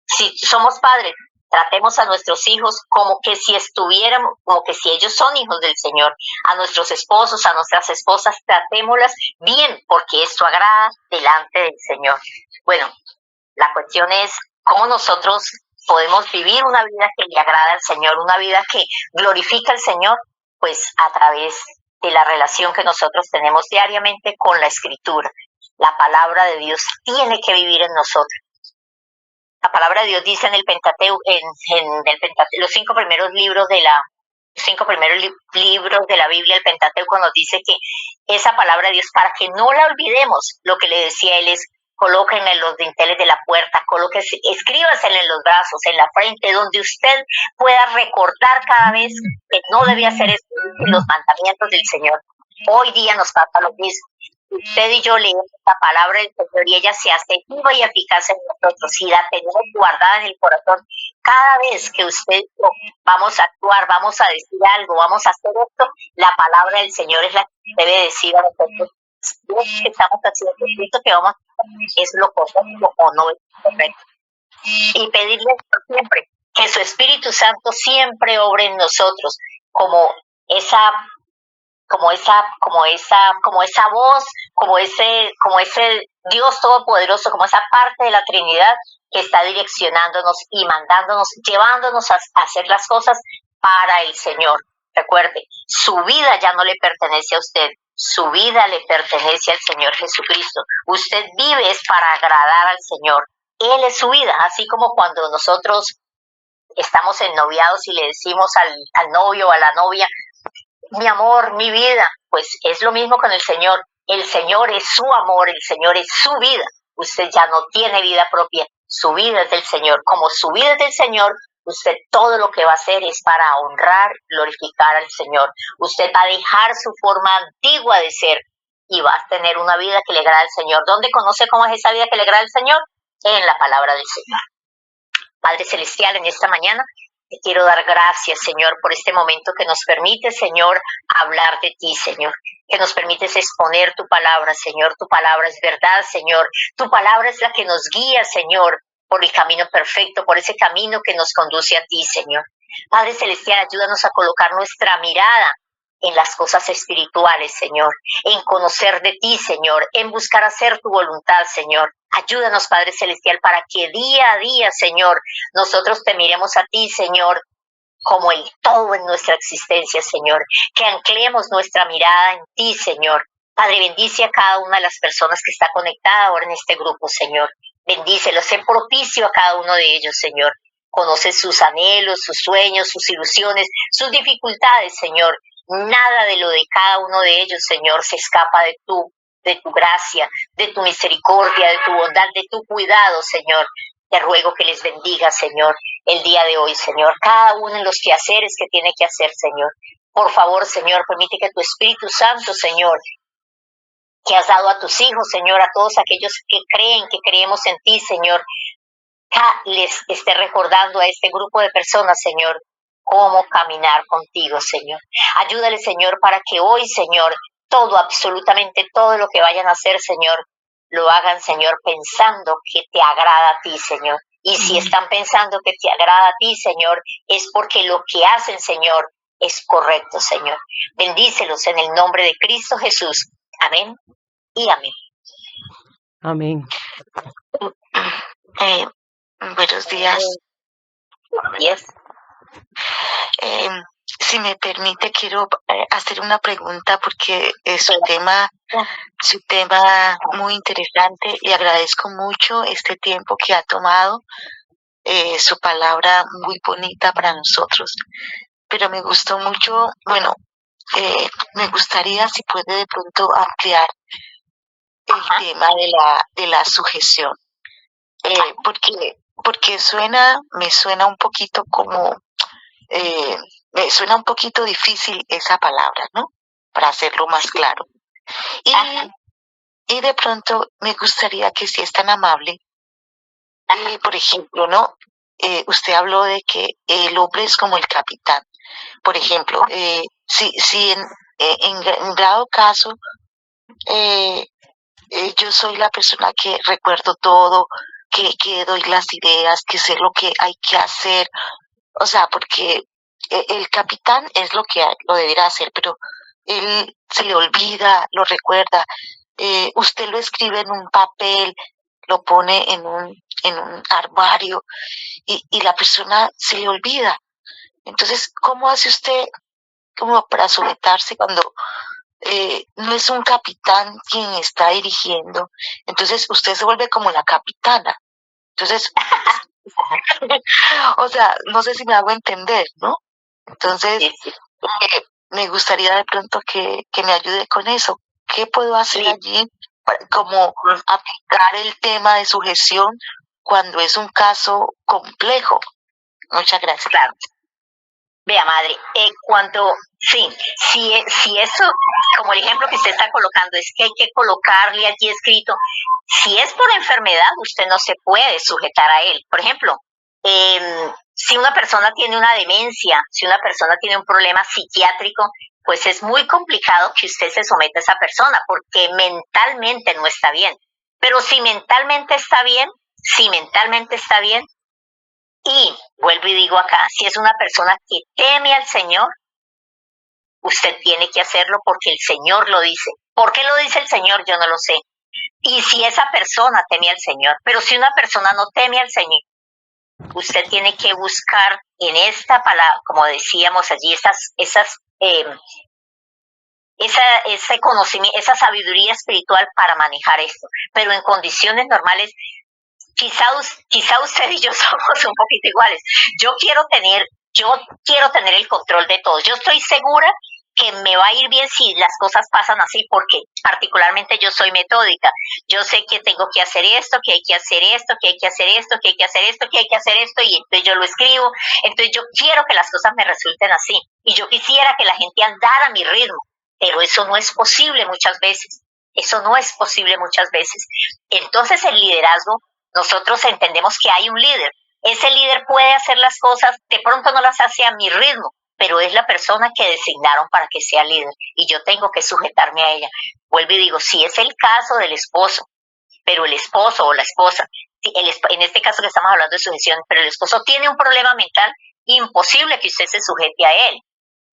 si somos padres, Tratemos a nuestros hijos como que si estuviéramos, como que si ellos son hijos del Señor. A nuestros esposos, a nuestras esposas, tratémoslas bien, porque esto agrada delante del Señor. Bueno, la cuestión es cómo nosotros podemos vivir una vida que le agrada al Señor, una vida que glorifica al Señor, pues a través de la relación que nosotros tenemos diariamente con la Escritura. La palabra de Dios tiene que vivir en nosotros. La palabra de Dios dice en el Pentateuco, los 5 primeros libros de la 5 primeros libros de la Biblia, el Pentateuco nos dice que esa palabra de Dios, para que no la olvidemos, lo que le decía él es: colóquenla en los dinteles de la puerta, escríbasela en los brazos, en la frente, donde usted pueda recordar cada vez que no debe hacer eso, los mandamientos del Señor. Hoy día nos pasa lo mismo. Usted y yo leemos la palabra del Señor y ella se hace viva y eficaz en nosotros y la tenemos guardada en el corazón. Cada vez que usted vamos a actuar, vamos a decir algo, vamos a hacer esto, la palabra del Señor es la que debe decir a nosotros: lo que estamos haciendo, esto que vamos a hacer, es lo correcto o no es correcto. Y pedirle siempre que su Espíritu Santo siempre obre en nosotros como esa voz, como ese Dios todopoderoso, como esa parte de la Trinidad que está direccionándonos y mandándonos, llevándonos a hacer las cosas para el Señor. Recuerde, su vida ya no le pertenece a usted, su vida le pertenece al Señor Jesucristo. Usted vive es para agradar al Señor. Él es su vida, así como cuando nosotros estamos ennoviados y le decimos al novio o a la novia: mi amor, mi vida. Pues es lo mismo con el Señor. El Señor es su amor, el Señor es su vida. Usted ya no tiene vida propia, su vida es del Señor. Como su vida es del Señor, usted todo lo que va a hacer es para honrar, glorificar al Señor. Usted va a dejar su forma antigua de ser y va a tener una vida que le agrada al Señor. ¿Dónde conoce cómo es esa vida que le agrada al Señor? En la palabra del Señor. Padre Celestial, en esta mañana te quiero dar gracias, Señor, por este momento que nos permite, Señor, hablar de ti, Señor, que nos permites exponer tu palabra, Señor. Tu palabra es verdad, Señor. Tu palabra es la que nos guía, Señor, por el camino perfecto, por ese camino que nos conduce a ti, Señor. Padre Celestial, ayúdanos a colocar nuestra mirada en las cosas espirituales, Señor, en conocer de ti, Señor, en buscar hacer tu voluntad, Señor. Ayúdanos, Padre Celestial, para que día a día, Señor, nosotros te miremos a ti, Señor, como el todo en nuestra existencia, Señor. Que anclemos nuestra mirada en ti, Señor. Padre, bendice a cada una de las personas que está conectada ahora en este grupo, Señor. Bendícelos, sé propicio a cada uno de ellos, Señor. Conoce sus anhelos, sus sueños, sus ilusiones, sus dificultades, Señor. Nada de lo de cada uno de ellos, Señor, se escapa de tu gracia, de tu misericordia, de tu bondad, de tu cuidado, Señor. Te ruego que les bendiga, Señor, el día de hoy, Señor. Cada uno en los quehaceres que tiene que hacer, Señor. Por favor, Señor, permite que tu Espíritu Santo, Señor, que has dado a tus hijos, Señor, a todos aquellos que creen, que creemos en ti, Señor, les esté recordando a este grupo de personas, Señor, cómo caminar contigo, Señor. Ayúdale, Señor, para que hoy, Señor, todo, absolutamente todo lo que vayan a hacer, Señor, lo hagan, Señor, pensando que te agrada a ti, Señor. Y si están pensando que te agrada a ti, Señor, es porque lo que hacen, Señor, es correcto, Señor. Bendícelos en el nombre de Cristo Jesús. Amén y amén. Amén. Buenos días. Yes. Si me permite, quiero hacer una pregunta porque es su tema muy interesante y agradezco mucho este tiempo que ha tomado, su palabra muy bonita para nosotros. Pero me gustó mucho, me gustaría si puede de pronto ampliar el tema de la sujeción, porque me suena un poquito como, me suena un poquito difícil esa palabra, ¿no? Para hacerlo más claro. Y de pronto me gustaría que si es tan amable, por ejemplo, ¿no? Usted habló de que el hombre es como el capitán. Por ejemplo, si en dado caso, yo soy la persona que recuerdo todo, que doy las ideas, que sé lo que hay que hacer. O sea, porque el capitán es lo que lo deberá hacer, pero él se le olvida, lo recuerda. Usted lo escribe en un papel, lo pone en un armario y la persona se le olvida. Entonces, ¿cómo hace usted como para sujetarse cuando no es un capitán quien está dirigiendo? Entonces usted se vuelve como la capitana. Entonces, o sea, no sé si me hago entender, ¿no? Entonces, me gustaría de pronto que me ayude con eso. ¿Qué puedo hacer allí para como aplicar el tema de sujeción cuando es un caso complejo? Muchas gracias. Claro. Vea, madre, si eso, como el ejemplo que usted está colocando, es que hay que colocarle allí escrito, si es por enfermedad, usted no se puede sujetar a él. Por ejemplo, si una persona tiene una demencia, si una persona tiene un problema psiquiátrico, pues es muy complicado que usted se someta a esa persona porque mentalmente no está bien. Pero si mentalmente está bien, y vuelvo y digo acá, si es una persona que teme al Señor, usted tiene que hacerlo porque el Señor lo dice. ¿Por qué lo dice el Señor? Yo no lo sé. Y si esa persona teme al Señor, pero si una persona no teme al Señor, usted tiene que buscar en esta palabra, como decíamos allí, ese conocimiento, esa sabiduría espiritual para manejar esto. Pero en condiciones normales, quizá usted y yo somos un poquito iguales. Yo quiero tener el control de todo. Yo estoy segura que me va a ir bien si las cosas pasan así, porque particularmente yo soy metódica. Yo sé que tengo que hacer esto, que hay que hacer esto, que hay que hacer esto, que hay que hacer esto, que hay que hacer esto, y entonces yo lo escribo. Entonces yo quiero que las cosas me resulten así, y yo quisiera que la gente andara a mi ritmo, pero eso no es posible muchas veces. Eso no es posible muchas veces. Entonces el liderazgo, nosotros entendemos que hay un líder. Ese líder puede hacer las cosas, de pronto no las hace a mi ritmo, pero es la persona que designaron para que sea líder y yo tengo que sujetarme a ella. Vuelvo y digo, si es el caso del esposo, pero el esposo o la esposa, en este caso que estamos hablando de sujeción, pero el esposo tiene un problema mental, imposible que usted se sujete a él.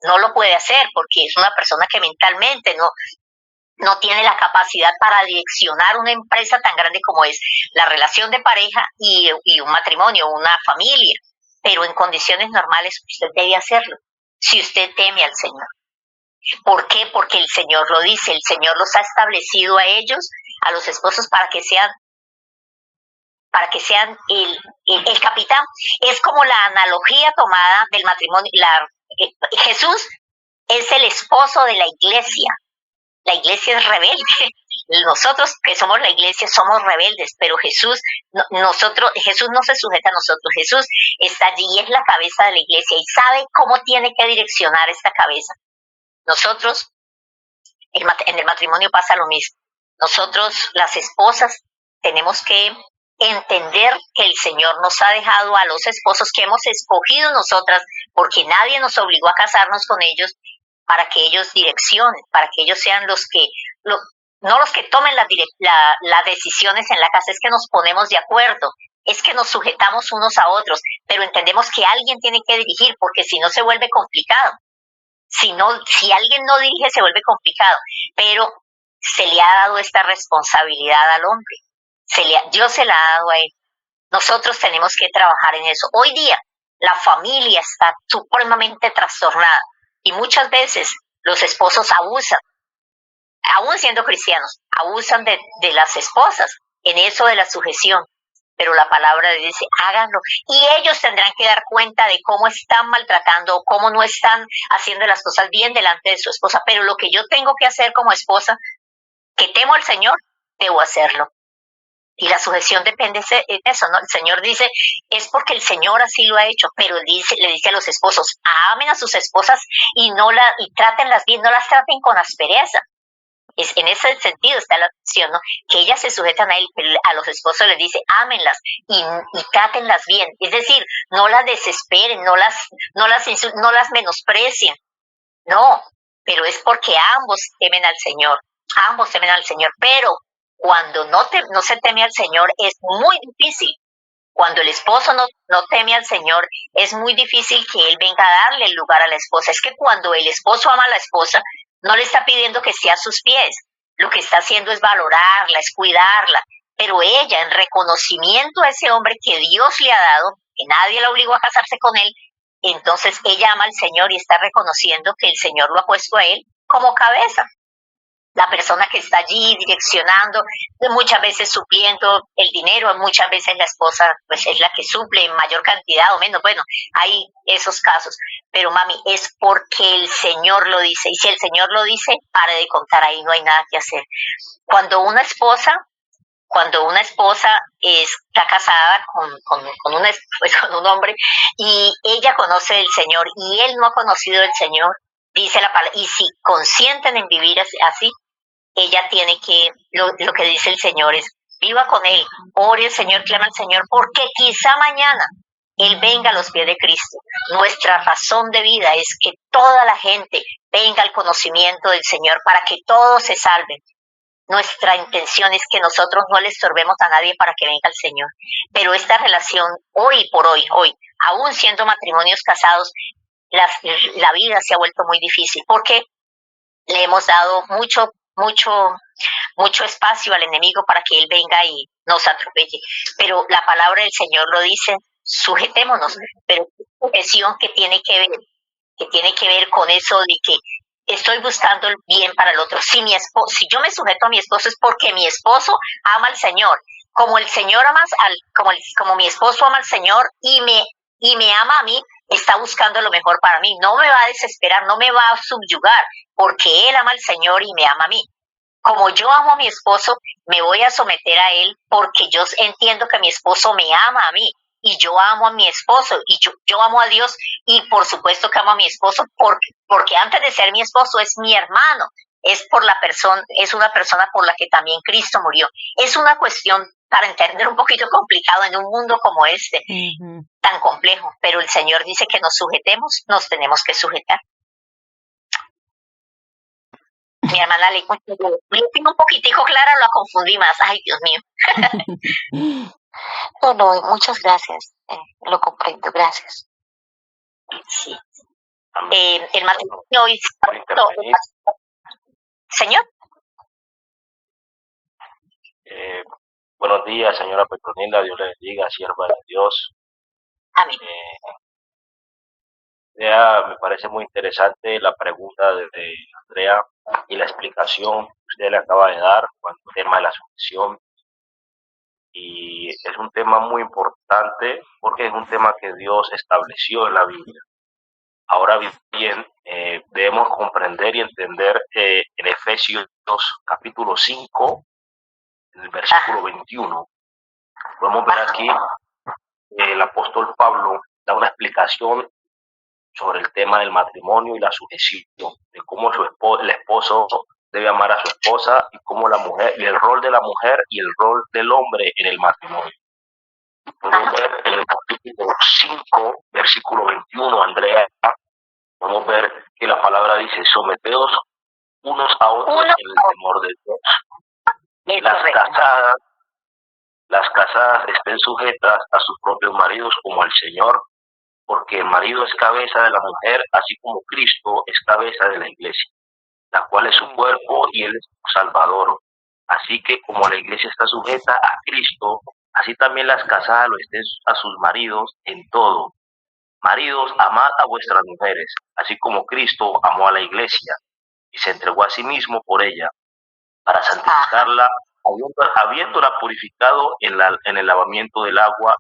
No lo puede hacer porque es una persona que mentalmente no tiene la capacidad para direccionar una empresa tan grande como es la relación de pareja y un matrimonio, una familia. Pero en condiciones normales usted debe hacerlo, si usted teme al Señor. ¿Por qué? Porque el Señor lo dice, el Señor los ha establecido a ellos, a los esposos, para que sean el capitán. Es como la analogía tomada del matrimonio. Jesús es el esposo de la iglesia. La iglesia es rebelde. Nosotros que somos la iglesia somos rebeldes, pero Jesús no se sujeta a nosotros. Jesús está allí y es la cabeza de la iglesia y sabe cómo tiene que direccionar esta cabeza. Nosotros, en el matrimonio pasa lo mismo. Nosotros, las esposas, tenemos que entender que el Señor nos ha dejado a los esposos que hemos escogido nosotras, porque nadie nos obligó a casarnos con ellos, para que ellos direccionen, para que ellos sean no los que tomen las decisiones en la casa, es que nos ponemos de acuerdo, es que nos sujetamos unos a otros, pero entendemos que alguien tiene que dirigir, porque si no se vuelve complicado. Si alguien no dirige, se vuelve complicado, pero se le ha dado esta responsabilidad al hombre, Dios se la ha dado a él. Nosotros tenemos que trabajar en eso. Hoy día, la familia está supremamente trastornada y muchas veces los esposos abusan, aún siendo cristianos, abusan de las esposas en eso de la sujeción. Pero la palabra dice, háganlo. Y ellos tendrán que dar cuenta de cómo están maltratando o cómo no están haciendo las cosas bien delante de su esposa. Pero lo que yo tengo que hacer como esposa, que temo al Señor, debo hacerlo. Y la sujeción depende de eso, ¿no? El Señor dice, es porque el Señor así lo ha hecho, pero le dice a los esposos, amen a sus esposas y trátenlas bien, no las traten con aspereza. En ese sentido está la acción, ¿no? Que ellas se sujetan a él, pero a los esposos les dice, ámenlas y trátenlas bien. Es decir, no las desesperen, no las insulten, no las menosprecien. No, pero es porque ambos temen al Señor, pero Cuando no se teme al Señor es muy difícil. Cuando el esposo no teme al Señor, es muy difícil que Él venga a darle el lugar a la esposa. Es que cuando el esposo ama a la esposa, no le está pidiendo que esté a sus pies. Lo que está haciendo es valorarla, es cuidarla. Pero ella, en reconocimiento a ese hombre que Dios le ha dado, que nadie la obligó a casarse con él, entonces ella ama al Señor y está reconociendo que el Señor lo ha puesto a él como cabeza. La persona que está allí direccionando, muchas veces supliendo el dinero, muchas veces la esposa pues es la que suple en mayor cantidad o menos, bueno, hay esos casos, pero mami, es porque el Señor lo dice, y si el Señor lo dice, pare de contar, ahí no hay nada que hacer. Cuando una esposa está casada con un hombre y ella conoce del Señor y él no ha conocido del Señor, dice la palabra, y si consienten en vivir así, ella tiene que, lo que dice el Señor es, viva con Él, ore al Señor, clama al Señor, porque quizá mañana Él venga a los pies de Cristo. Nuestra razón de vida es que toda la gente venga al conocimiento del Señor para que todos se salven. Nuestra intención es que nosotros no le estorbemos a nadie para que venga el Señor. Pero esta relación, hoy por hoy, aún siendo matrimonios casados, la vida se ha vuelto muy difícil porque le hemos dado mucho espacio al enemigo para que él venga y nos atropelle. Pero la palabra del Señor lo dice, sujetémonos, pero sujeción que tiene que ver con eso de que estoy buscando el bien para el otro. Si yo me sujeto a mi esposo es porque mi esposo ama al Señor. Como el Señor como mi esposo ama al Señor y me ama a mí, está buscando lo mejor para mí. No me va a desesperar, no me va a subyugar, porque Él ama al Señor y me ama a mí. Como yo amo a mi esposo, me voy a someter a él porque yo entiendo que mi esposo me ama a mí y yo amo a mi esposo y yo amo a Dios y por supuesto que amo a mi esposo porque antes de ser mi esposo es mi hermano, es una persona por la que también Cristo murió. Es una cuestión para entender un poquito complicado en un mundo como este, tan complejo, pero el Señor dice que nos sujetemos, nos tenemos que sujetar. Mi hermana le tengo un poquitico clara, la confundí más. Ay, Dios mío. No, muchas gracias. Lo comprendo, gracias. Sí. El matrimonio hoy... Señor. Buenos días, señora Petronila. Dios le bendiga, sierva de Dios. Amén. Me parece muy interesante la pregunta de Andrea y la explicación que usted le acaba de dar con el tema de la sucesión. Y es un tema muy importante porque es un tema que Dios estableció en la Biblia. Ahora bien, debemos comprender y entender que en Efesios capítulo 5, en el versículo 21, podemos ver aquí el apóstol Pablo da una explicación sobre el tema del matrimonio y la sucesión, de cómo el esposo debe amar a su esposa y cómo la mujer, y el rol de la mujer y el rol del hombre en el matrimonio. Podemos ver en el capítulo 5, versículo 21, Andrea, podemos ver que la palabra dice, someteos unos a otros en el temor de Dios. Las casadas estén sujetas a sus propios maridos como al Señor, porque el marido es cabeza de la mujer, así como Cristo es cabeza de la iglesia, la cual es su cuerpo y él es su Salvador. Así que como la iglesia está sujeta a Cristo, así también las casadas lo estén a sus maridos en todo. Maridos, amad a vuestras mujeres, así como Cristo amó a la iglesia y se entregó a sí mismo por ella, para santificarla, habiéndola purificado en el lavamiento del agua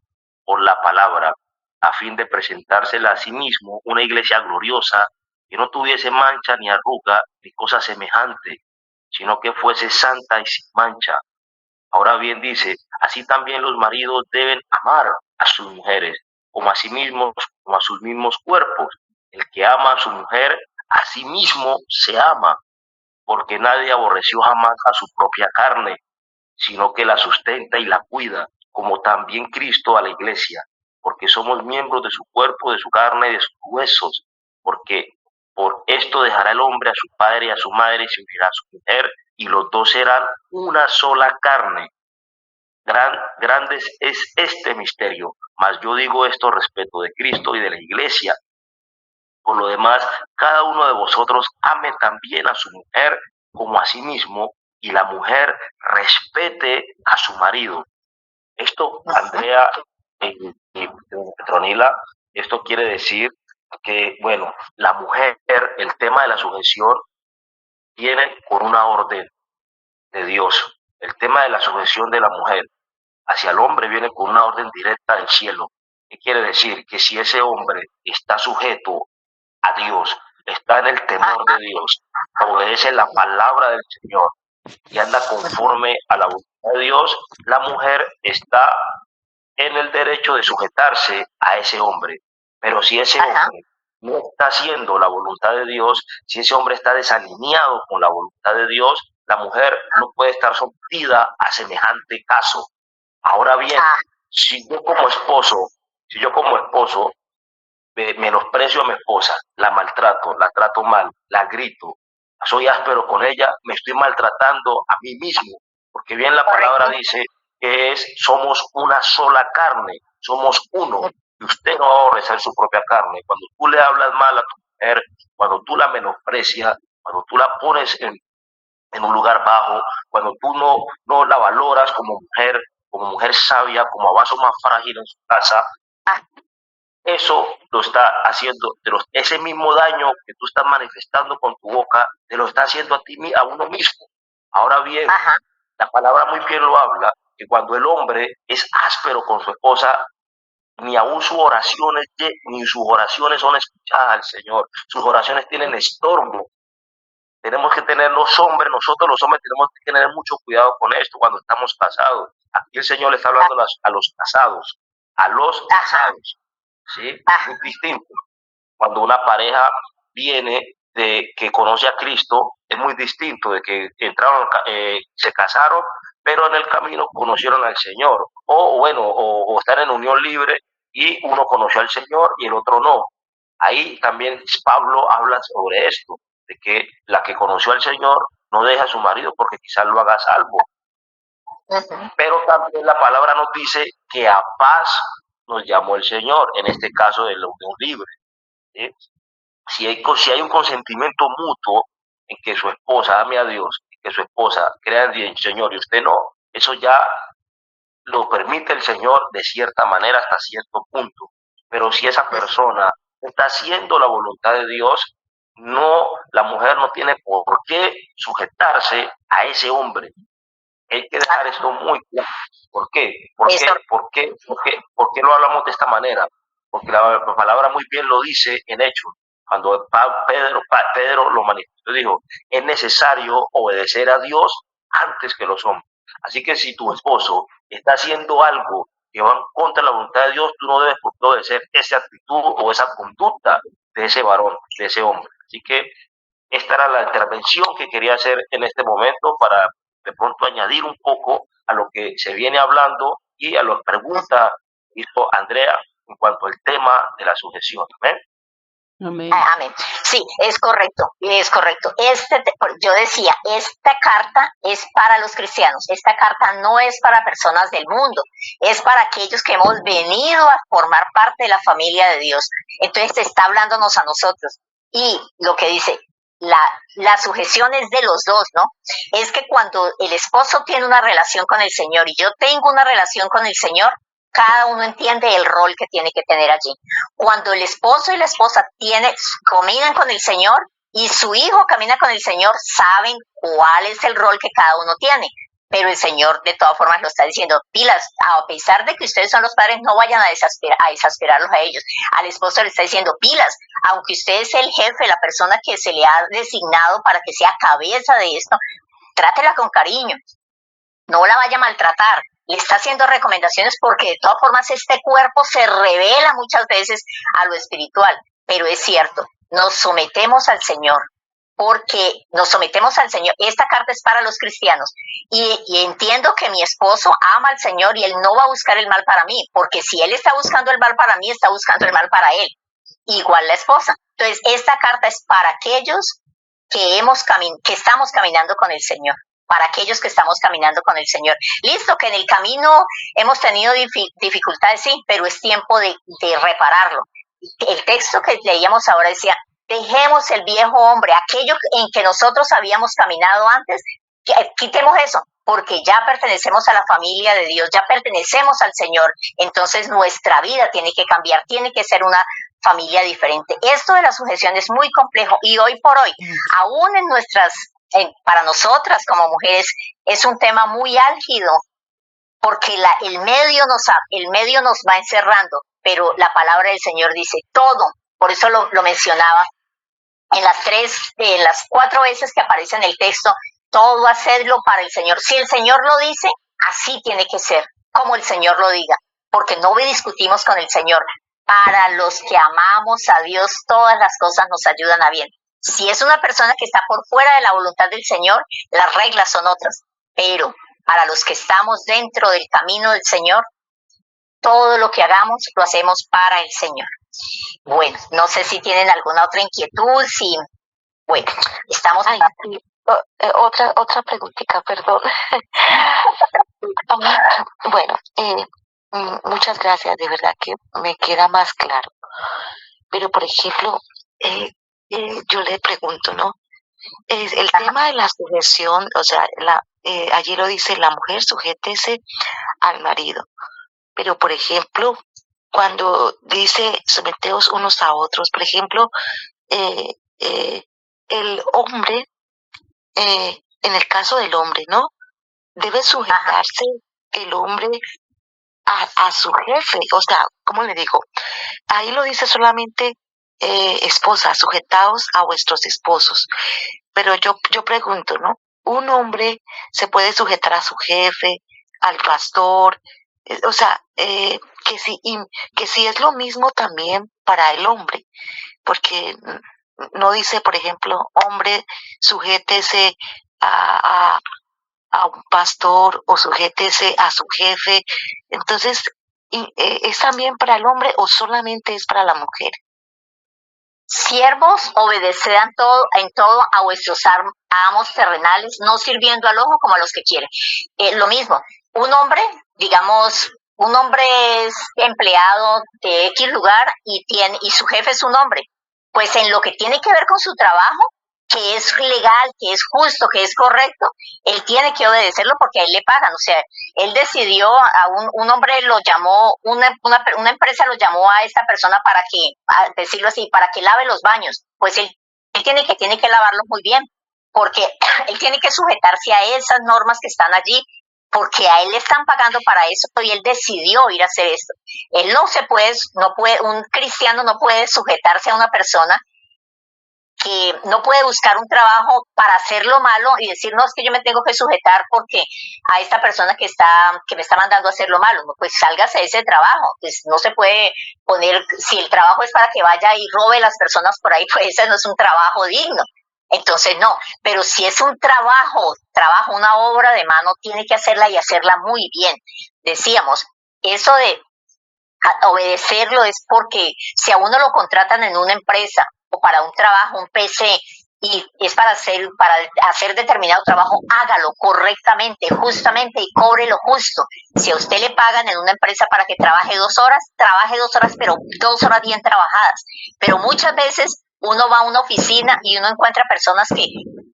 por la palabra, a fin de presentársela a sí mismo una iglesia gloriosa, que no tuviese mancha ni arruga ni cosa semejante, sino que fuese santa y sin mancha. Ahora bien dice, así también los maridos deben amar a sus mujeres, como a sí mismos, como a sus mismos cuerpos. El que ama a su mujer, a sí mismo se ama, porque nadie aborreció jamás a su propia carne, sino que la sustenta y la cuida, como también Cristo a la iglesia, porque somos miembros de su cuerpo, de su carne y de sus huesos, porque por esto dejará el hombre a su padre y a su madre y se unirá a su mujer, y los dos serán una sola carne. Grande es este misterio, mas yo digo esto respecto de Cristo y de la iglesia. Por lo demás, cada uno de vosotros ame también a su mujer como a sí mismo, y la mujer respete a su marido. Esto, Andrea y Petronila, esto quiere decir que, bueno, la mujer, el tema de la sujeción, viene con una orden de Dios. El tema de la sujeción de la mujer hacia el hombre viene con una orden directa del cielo. ¿Qué quiere decir? Que si ese hombre está sujeto a Dios, está en el temor de Dios, obedece la palabra del Señor y anda conforme a la voluntad de Dios, la mujer está en el derecho de sujetarse a ese hombre. Pero si ese hombre no está haciendo la voluntad de Dios, si ese hombre está desalineado con la voluntad de Dios, la mujer no puede estar sometida a semejante caso. Ahora bien, si yo como esposo menosprecio a mi esposa, la maltrato, la trato mal, la grito, soy áspero con ella, me estoy maltratando a mí mismo, porque bien la palabra dice que somos una sola carne, somos uno, y usted no va a aborrecer su propia carne. Cuando tú le hablas mal a tu mujer, cuando tú la menosprecias, cuando tú la pones en un lugar bajo, cuando tú no la valoras como mujer sabia, como vaso más frágil en su casa, eso lo está haciendo, ese mismo daño que tú estás manifestando con tu boca, te lo está haciendo a uno mismo. Ahora bien, la palabra muy bien lo habla, que cuando el hombre es áspero con su esposa, ni aún sus oraciones son escuchadas al Señor. Sus oraciones tienen estorbo. Tenemos que tener nosotros los hombres tenemos que tener mucho cuidado con esto cuando estamos casados. Aquí el Señor le está hablando a los casados, ¿sí? Es distinto. Cuando una pareja viene que conoce a Cristo, es muy distinto de que se casaron, pero en el camino conocieron al Señor, o están en unión libre y uno conoció al Señor y el otro no. Ahí también Pablo habla sobre esto, de que la que conoció al Señor no deja a su marido porque quizás lo haga salvo. Pero también la palabra nos dice que a paz nos llamó el Señor, en este caso de la unión libre. ¿Sí? Si hay un consentimiento mutuo en que su esposa ame a Dios, que su esposa crea en el Señor y usted no, eso ya lo permite el Señor de cierta manera hasta cierto punto. Pero si esa persona está haciendo la voluntad de Dios, la mujer no tiene por qué sujetarse a ese hombre. Hay que dejar esto muy claro. ¿Por qué? ¿Por qué lo hablamos de esta manera? Porque la palabra muy bien lo dice en Hechos. Cuando Pedro lo manifestó, dijo, es necesario obedecer a Dios antes que los hombres. Así que si tu esposo está haciendo algo que va en contra de la voluntad de Dios, tú no debes por qué obedecer esa actitud o esa conducta de ese varón, de ese hombre. Así que esta era la intervención que quería hacer en este momento para de pronto añadir un poco a lo que se viene hablando y a las preguntas que hizo Andrea en cuanto al tema de la sujeción. ¿Amén? Amén. Amén. Sí, es correcto, es correcto. Yo decía, esta carta es para los cristianos, esta carta no es para personas del mundo, es para aquellos que hemos venido a formar parte de la familia de Dios. Entonces está hablándonos a nosotros. Y lo que dice, la sujeción es de los dos, ¿no? Es que cuando el esposo tiene una relación con el Señor y yo tengo una relación con el Señor, cada uno entiende el rol que tiene que tener allí. Cuando el esposo y la esposa caminan con el Señor y su hijo camina con el Señor, saben cuál es el rol que cada uno tiene. Pero el Señor de todas formas lo está diciendo, pilas, a pesar de que ustedes son los padres, no vayan a exasperarlos a ellos. Al esposo le está diciendo, pilas, aunque usted es el jefe, la persona que se le ha designado para que sea cabeza de esto, trátela con cariño, no la vaya a maltratar. Le está haciendo recomendaciones porque de todas formas este cuerpo se revela muchas veces a lo espiritual, pero es cierto, nos sometemos al Señor, porque nos sometemos al Señor. Esta carta es para los cristianos y entiendo que mi esposo ama al Señor y él no va a buscar el mal para mí, porque si él está buscando el mal para mí, está buscando el mal para él, igual la esposa. Entonces esta carta es para aquellos que estamos caminando con el Señor. para aquellos que estamos caminando con el Señor. Listo, que en el camino hemos tenido dificultades, sí, pero es tiempo de repararlo. El texto que leíamos ahora decía, dejemos el viejo hombre, aquello en que nosotros habíamos caminado antes, quitemos eso, porque ya pertenecemos a la familia de Dios, ya pertenecemos al Señor, entonces nuestra vida tiene que cambiar, tiene que ser una familia diferente. Esto de la sujeción es muy complejo y hoy por hoy, aún para nosotras como mujeres, es un tema muy álgido, porque el medio nos va encerrando, pero la palabra del Señor dice todo, por eso lo mencionaba en las 4 veces que aparece en el texto, todo hacedlo para el Señor. Si el Señor lo dice, así tiene que ser, como el Señor lo diga, porque no discutimos con el Señor. Para los que amamos a Dios, todas las cosas nos ayudan a bien. Si es una persona que está por fuera de la voluntad del Señor, las reglas son otras, pero para los que estamos dentro del camino del Señor, todo lo que hagamos lo hacemos para el Señor. Bueno, no sé si tienen alguna otra inquietud, bueno, estamos... Ay, sí. Otra preguntita, perdón. Bueno, muchas gracias, de verdad que me queda más claro. Pero, por ejemplo, yo le pregunto, ¿no? El tema de la sujeción, o sea, allí lo dice, la mujer sujétese al marido. Pero, por ejemplo, cuando dice someteos unos a otros, por ejemplo, el hombre, en el caso del hombre, ¿no? Debe sujetarse el hombre a su jefe, o sea, ¿cómo le digo? Ahí lo dice solamente esposa, sujetaos a vuestros esposos. Pero yo pregunto, ¿no? Un hombre se puede sujetar a su jefe, al pastor, o sea, que si es lo mismo también para el hombre, porque no dice, por ejemplo, hombre, sujétese a un pastor o sujétese a su jefe. Entonces, ¿es también para el hombre o solamente es para la mujer? Siervos, obedeced en todo a vuestros amos terrenales, no sirviendo al ojo como a los que quieren. Lo mismo, un hombre es empleado de X lugar y su jefe es un hombre. Pues en lo que tiene que ver con su trabajo, que es legal, que es justo, que es correcto, él tiene que obedecerlo porque a él le pagan. O sea, él decidió, un hombre lo llamó, una empresa lo llamó a esta persona para decirlo así, para que lave los baños. Pues él tiene que lavarlos muy bien, porque él tiene que sujetarse a esas normas que están allí, porque a él le están pagando para eso y él decidió ir a hacer esto. Él un cristiano no puede sujetarse a una persona que no puede buscar un trabajo para hacer lo malo y decir, no, es que yo me tengo que sujetar porque a esta persona que me está mandando a hacer lo malo. No, pues sálgase de ese trabajo. Pues no se puede poner, si el trabajo es para que vaya y robe las personas por ahí, pues ese no es un trabajo digno. Entonces no, pero si es un trabajo, una obra de mano, tiene que hacerla y hacerla muy bien. Decíamos, eso de obedecerlo es porque si a uno lo contratan en una empresa o para un trabajo, un PC, y es para hacer determinado trabajo, hágalo correctamente, justamente y cobre lo justo. Si a usted le pagan en una empresa para que trabaje 2 horas, trabaje 2 horas, pero 2 horas bien trabajadas. Pero muchas veces uno va a una oficina y uno encuentra personas que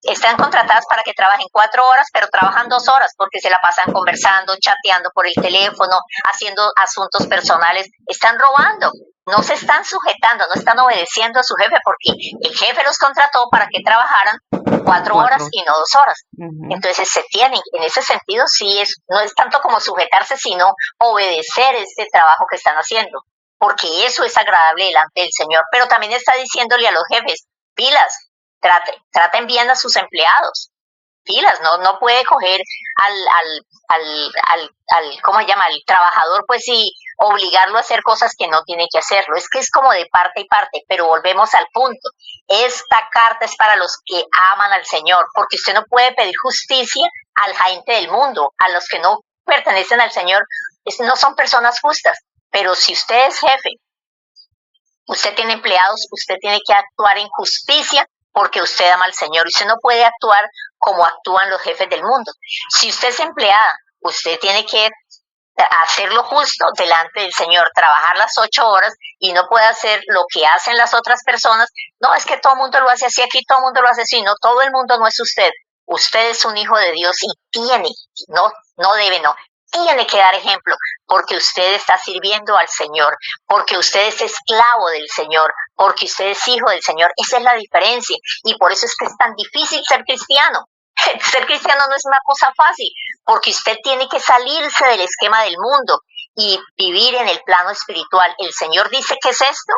están contratadas para que trabajen 4 horas, pero trabajan 2 horas porque se la pasan conversando, chateando por el teléfono, haciendo asuntos personales, están robando. No se están sujetando, no están obedeciendo a su jefe porque el jefe los contrató para que trabajaran 4 horas y no 2 horas. Entonces en ese sentido no es tanto como sujetarse, sino obedecer este trabajo que están haciendo, porque eso es agradable delante del Señor. Pero también está diciéndole a los jefes, pilas, traten bien a sus empleados. Pilas, no puede coger ¿cómo se llama? Al trabajador, pues sí, obligarlo a hacer cosas que no tiene que hacerlo. Es que es como de parte y parte, pero volvemos al punto. Esta carta es para los que aman al Señor, porque usted no puede pedir justicia a la gente del mundo, a los que no pertenecen al Señor, no son personas justas. Pero si usted es jefe, usted tiene empleados, usted tiene que actuar en justicia porque usted ama al Señor. Usted no puede actuar como actúan los jefes del mundo. Si usted es empleada, usted tiene que hacer lo justo delante del Señor, trabajar las 8 horas y no puede hacer lo que hacen las otras personas. No, es que todo el mundo lo hace así, aquí todo el mundo lo hace así. No, todo el mundo no es usted. Usted es un hijo de Dios y tiene que dar ejemplo, porque usted está sirviendo al Señor, porque usted es esclavo del Señor, porque usted es hijo del Señor. Esa es la diferencia y por eso es que es tan difícil ser cristiano. Ser cristiano no es una cosa fácil, porque usted tiene que salirse del esquema del mundo y vivir en el plano espiritual. El Señor dice que es esto,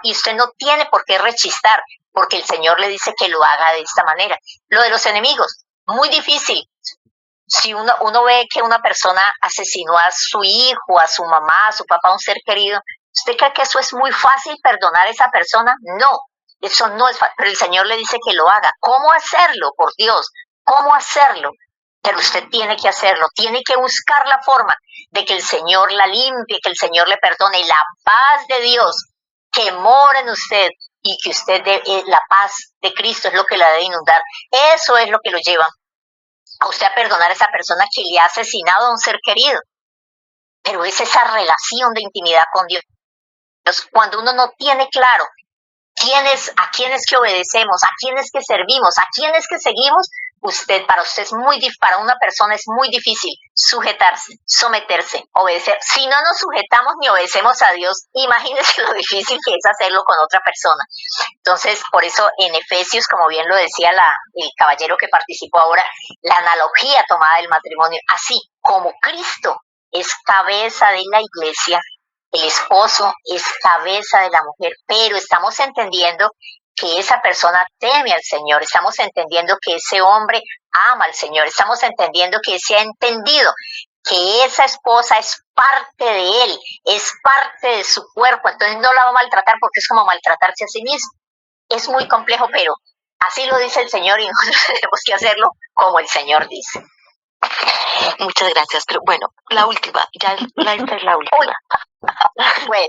y usted no tiene por qué rechistar, porque el Señor le dice que lo haga de esta manera. Lo de los enemigos, muy difícil. Si uno ve que una persona asesinó a su hijo, a su mamá, a su papá, a un ser querido, ¿usted cree que eso es muy fácil perdonar a esa persona? No, eso no es fácil, pero el Señor le dice que lo haga. ¿Cómo hacerlo? Por Dios, ¿cómo hacerlo? Pero usted tiene que hacerlo, tiene que buscar la forma de que el Señor la limpie, que el Señor le perdone. Y la paz de Dios que mora en usted y que la paz de Cristo es lo que la debe inundar. Eso es lo que lo lleva a usted a perdonar a esa persona que le ha asesinado a un ser querido. Pero es esa relación de intimidad con Dios. Cuando uno no tiene claro a quién es que obedecemos, a quién es que servimos, a quién es que seguimos, para una persona es muy difícil sujetarse, someterse, obedecer. Si no nos sujetamos ni obedecemos a Dios, imagínense lo difícil que es hacerlo con otra persona. Entonces, por eso en Efesios, como bien lo decía el caballero que participó ahora, la analogía tomada del matrimonio, así como Cristo es cabeza de la iglesia, el esposo es cabeza de la mujer, pero estamos entendiendo que esa persona teme al Señor, estamos entendiendo que ese hombre ama al Señor, estamos entendiendo que se ha entendido que esa esposa es parte de él, es parte de su cuerpo, entonces no la va a maltratar porque es como maltratarse a sí mismo. Es muy complejo, pero así lo dice el Señor y nosotros tenemos que hacerlo como el Señor dice. Muchas gracias. Pero bueno, la última, esta es la última. Bueno.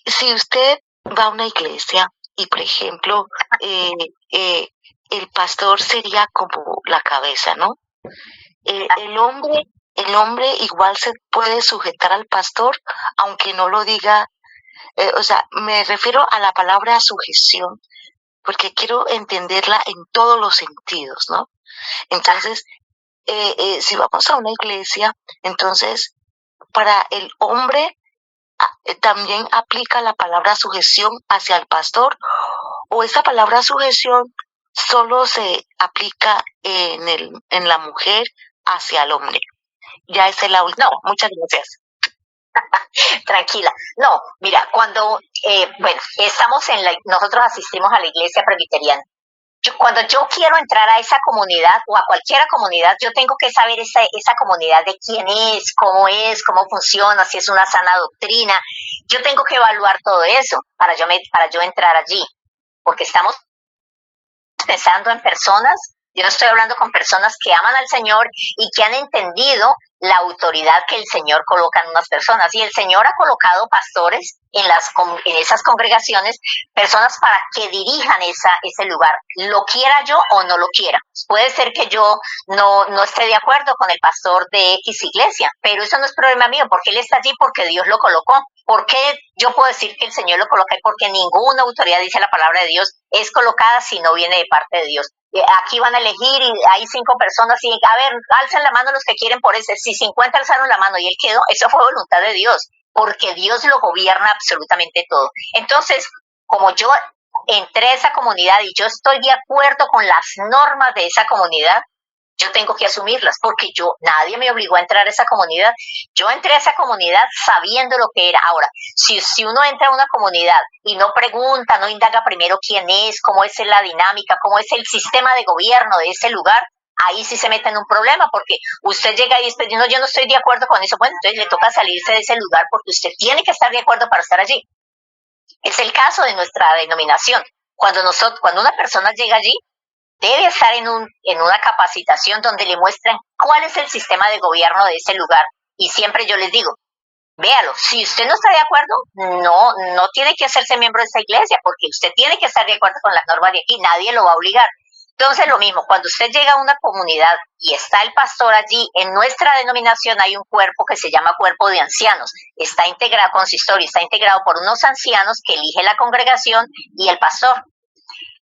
Si usted va a una iglesia y, por ejemplo, el pastor sería como la cabeza, ¿no? El hombre igual se puede sujetar al pastor, aunque no lo diga. O sea, me refiero a la palabra sujeción, porque quiero entenderla en todos los sentidos, ¿no? Entonces, si vamos a una iglesia, entonces, para el hombre también aplica la palabra sujeción hacia el pastor, o esa palabra sujeción solo se aplica en la mujer hacia el hombre. Ya esa es la última. No. Muchas gracias. Tranquila. No, mira, cuando, nosotros asistimos a la iglesia presbiteriana. Cuando yo quiero entrar a esa comunidad o a cualquier comunidad, yo tengo que saber esa comunidad de quién es, cómo funciona, si es una sana doctrina. Yo tengo que evaluar todo eso para yo entrar allí, porque estamos pensando en personas. Yo no estoy hablando con personas que aman al Señor y que han entendido la autoridad que el Señor coloca en unas personas. Y el Señor ha colocado pastores en esas congregaciones, personas para que dirijan ese lugar, lo quiera yo o no lo quiera. Puede ser que yo no esté de acuerdo con el pastor de X iglesia, pero eso no es problema mío, porque él está allí porque Dios lo colocó. ¿Por qué yo puedo decir que el Señor lo coloca? Porque ninguna autoridad, dice la palabra de Dios, es colocada si no viene de parte de Dios. Aquí van a elegir y hay 5 personas y a ver, alzan la mano los que quieren por ese. Si 50 alzaron la mano y él quedó, eso fue voluntad de Dios, porque Dios lo gobierna absolutamente todo. Entonces, como yo entré a esa comunidad y yo estoy de acuerdo con las normas de esa comunidad, yo tengo que asumirlas, porque nadie me obligó a entrar a esa comunidad. Yo entré a esa comunidad sabiendo lo que era. Ahora, si uno entra a una comunidad y no pregunta, no indaga primero quién es, cómo es la dinámica, cómo es el sistema de gobierno de ese lugar, ahí sí se mete en un problema, porque usted llega y dice, no, yo no estoy de acuerdo con eso. Bueno, entonces le toca salirse de ese lugar, porque usted tiene que estar de acuerdo para estar allí. Es el caso de nuestra denominación. Cuando una persona llega allí, debe estar en una capacitación donde le muestran cuál es el sistema de gobierno de ese lugar. Y siempre yo les digo, véalo, si usted no está de acuerdo, no tiene que hacerse miembro de esta iglesia, porque usted tiene que estar de acuerdo con las normas de aquí, nadie lo va a obligar. Entonces lo mismo, cuando usted llega a una comunidad y está el pastor allí, en nuestra denominación hay un cuerpo que se llama cuerpo de ancianos, está integrado, consistorio, está integrado por unos ancianos que elige la congregación y el pastor.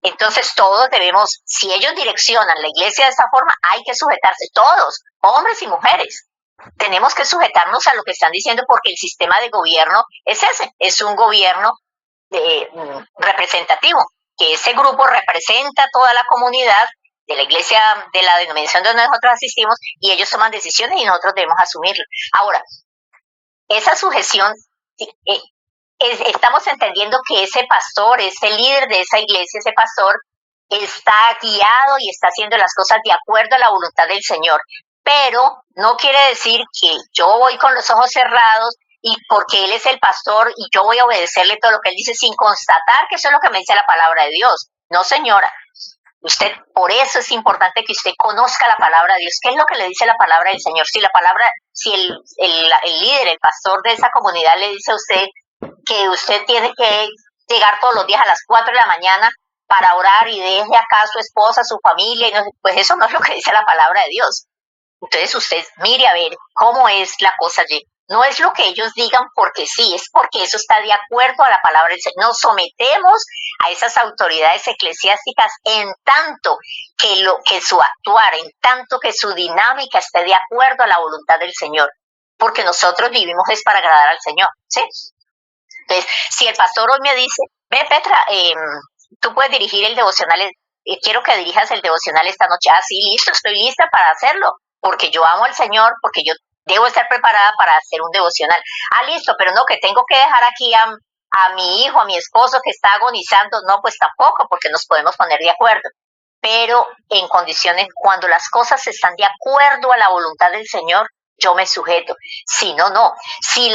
Entonces todos debemos, si ellos direccionan la iglesia de esta forma, hay que sujetarse, todos, hombres y mujeres. Tenemos que sujetarnos a lo que están diciendo porque el sistema de gobierno es ese, es un gobierno representativo, que ese grupo representa a toda la comunidad de la iglesia, de la denominación donde nosotros asistimos, y ellos toman decisiones y nosotros debemos asumirlo. Ahora, esa sujeción, estamos entendiendo que ese pastor, ese líder de esa iglesia, ese pastor, está guiado y está haciendo las cosas de acuerdo a la voluntad del Señor. Pero no quiere decir que yo voy con los ojos cerrados y porque Él es el pastor y yo voy a obedecerle todo lo que Él dice sin constatar que eso es lo que me dice la palabra de Dios. No, señora. Usted, por eso es importante que usted conozca la palabra de Dios. ¿Qué es lo que le dice la palabra del Señor? Si el líder, el pastor de esa comunidad le dice a usted que usted tiene que llegar todos los días a las 4 de la mañana para orar y deje acá a su esposa, a su familia, y no, pues eso no es lo que dice la palabra de Dios. Entonces usted mire a ver cómo es la cosa allí. No es lo que ellos digan porque sí, es porque eso está de acuerdo a la palabra del Señor. Nos sometemos a esas autoridades eclesiásticas en tanto que su actuar, en tanto que su dinámica esté de acuerdo a la voluntad del Señor. Porque nosotros vivimos es para agradar al Señor, ¿sí? Entonces, si el pastor hoy me dice, ve Petra, tú puedes dirigir el devocional, quiero que dirijas el devocional esta noche. Ah, sí, listo, estoy lista para hacerlo, porque yo amo al Señor, porque yo debo estar preparada para hacer un devocional. Ah, listo, pero no, que tengo que dejar aquí a mi hijo, a mi esposo que está agonizando. No, pues tampoco, porque nos podemos poner de acuerdo. Pero en condiciones, cuando las cosas están de acuerdo a la voluntad del Señor, yo me sujeto. Si no, no. Si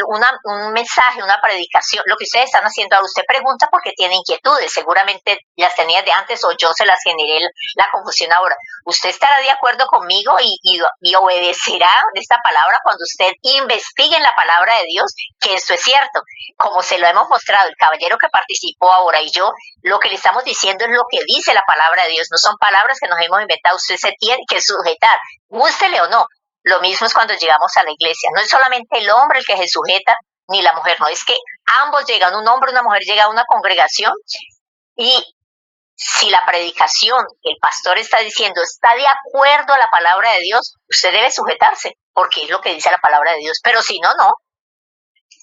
un mensaje, una predicación, lo que ustedes están haciendo ahora, usted pregunta porque tiene inquietudes, seguramente las tenía de antes o yo se las generé la confusión ahora. Usted estará de acuerdo conmigo y obedecerá de esta palabra cuando usted investigue en la palabra de Dios que esto es cierto. Como se lo hemos mostrado, el caballero que participó ahora y yo, lo que le estamos diciendo es lo que dice la palabra de Dios, no son palabras que nos hemos inventado. Usted se tiene que sujetar, gústele o no. Lo mismo es cuando llegamos a la iglesia. No es solamente el hombre el que se sujeta, ni la mujer, no, es que ambos llegan, un hombre y una mujer llega a una congregación y si la predicación que el pastor está diciendo está de acuerdo a la palabra de Dios, usted debe sujetarse, porque es lo que dice la palabra de Dios. Pero si no, no.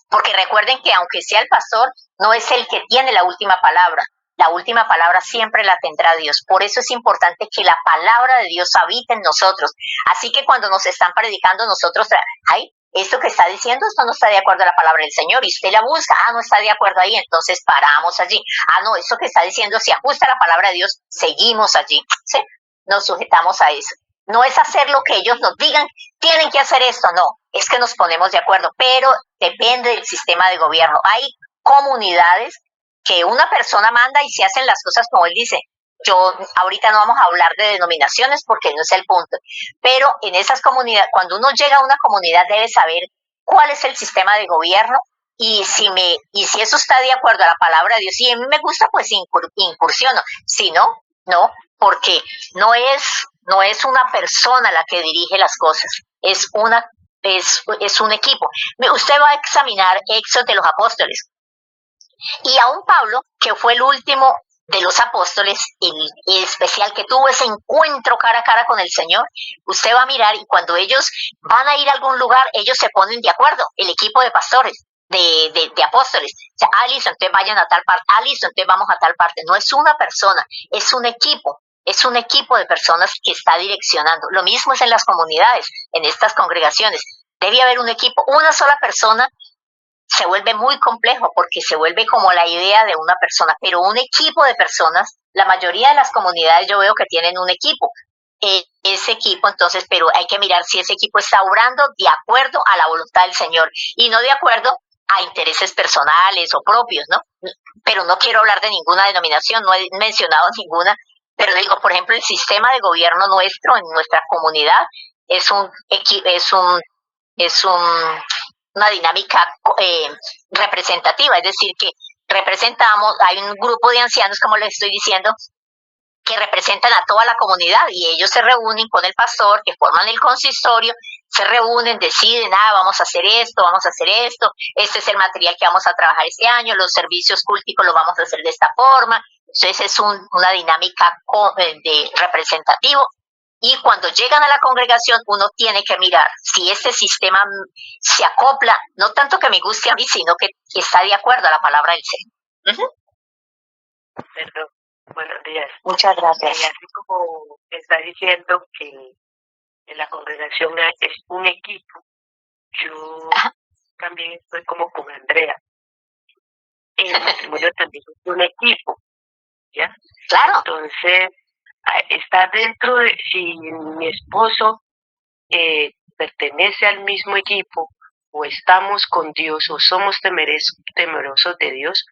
Porque recuerden que aunque sea el pastor, no es el que tiene la última palabra. La última palabra siempre la tendrá Dios. Por eso es importante que la palabra de Dios habite en nosotros. Así que cuando nos están predicando, nosotros, esto que está diciendo, esto no está de acuerdo a la palabra del Señor. Y usted la busca, no está de acuerdo ahí, entonces paramos allí. No, esto que está diciendo se ajusta a la palabra de Dios, seguimos allí. ¿Sí? Nos sujetamos a eso. No es hacer lo que ellos nos digan, tienen que hacer esto, no. Es que nos ponemos de acuerdo, pero depende del sistema de gobierno. Hay comunidades que una persona manda y se hacen las cosas como él dice. Ahorita no vamos a hablar de denominaciones porque no es el punto, pero en esas comunidades, cuando uno llega a una comunidad debe saber cuál es el sistema de gobierno y si eso está de acuerdo a la palabra de Dios. Si a mí me gusta, pues incursiono. Si no, no, porque no es una persona la que dirige las cosas, es un equipo. Usted va a examinar Hechos de los Apóstoles. Y aún Pablo, que fue el último de los apóstoles, el especial que tuvo ese encuentro cara a cara con el Señor, usted va a mirar y cuando ellos van a ir a algún lugar, ellos se ponen de acuerdo, el equipo de pastores, de apóstoles. O sea, listo, entonces vayan a tal parte, listo, entonces vamos a tal parte. No es una persona, es un equipo de personas que está direccionando. Lo mismo es en las comunidades, en estas congregaciones. Debe haber un equipo, una sola persona. Se vuelve muy complejo porque se vuelve como la idea de una persona, pero un equipo de personas, la mayoría de las comunidades yo veo que tienen un equipo. Ese equipo, entonces, pero hay que mirar si ese equipo está obrando de acuerdo a la voluntad del Señor y no de acuerdo a intereses personales o propios, ¿no? Pero no quiero hablar de ninguna denominación, no he mencionado ninguna, pero digo, por ejemplo, el sistema de gobierno nuestro en nuestra comunidad es un una dinámica representativa, es decir, que representamos, hay un grupo de ancianos, como les estoy diciendo, que representan a toda la comunidad y ellos se reúnen con el pastor, que forman el consistorio, se reúnen, deciden, vamos a hacer esto, este es el material que vamos a trabajar este año, los servicios cúlticos los vamos a hacer de esta forma. Entonces es una dinámica de representativo. Y cuando llegan a la congregación, uno tiene que mirar si este sistema se acopla, no tanto que me guste a mí, sino que está de acuerdo a la palabra del Señor. Perdón. Buenos días. Muchas gracias. Y así como está diciendo que en la congregación es un equipo, yo también estoy como con Andrea. En el matrimonio también es un equipo, ¿ya? Claro. Entonces, está dentro de, si mi esposo pertenece al mismo equipo, o estamos con Dios, o somos temerosos de Dios,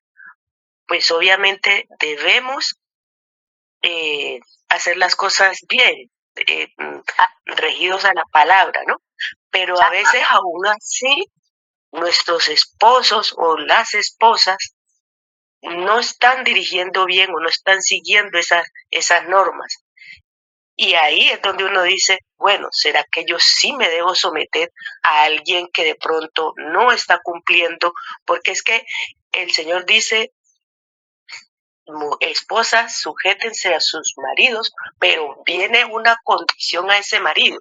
pues obviamente debemos hacer las cosas bien, regidos a la palabra, ¿no? Pero a veces aún así nuestros esposos o las esposas no están dirigiendo bien o no están siguiendo esas normas. Y ahí es donde uno dice, bueno, ¿será que yo sí me debo someter a alguien que de pronto no está cumpliendo? Porque es que el Señor dice, esposas, sujétense a sus maridos, pero viene una condición a ese marido,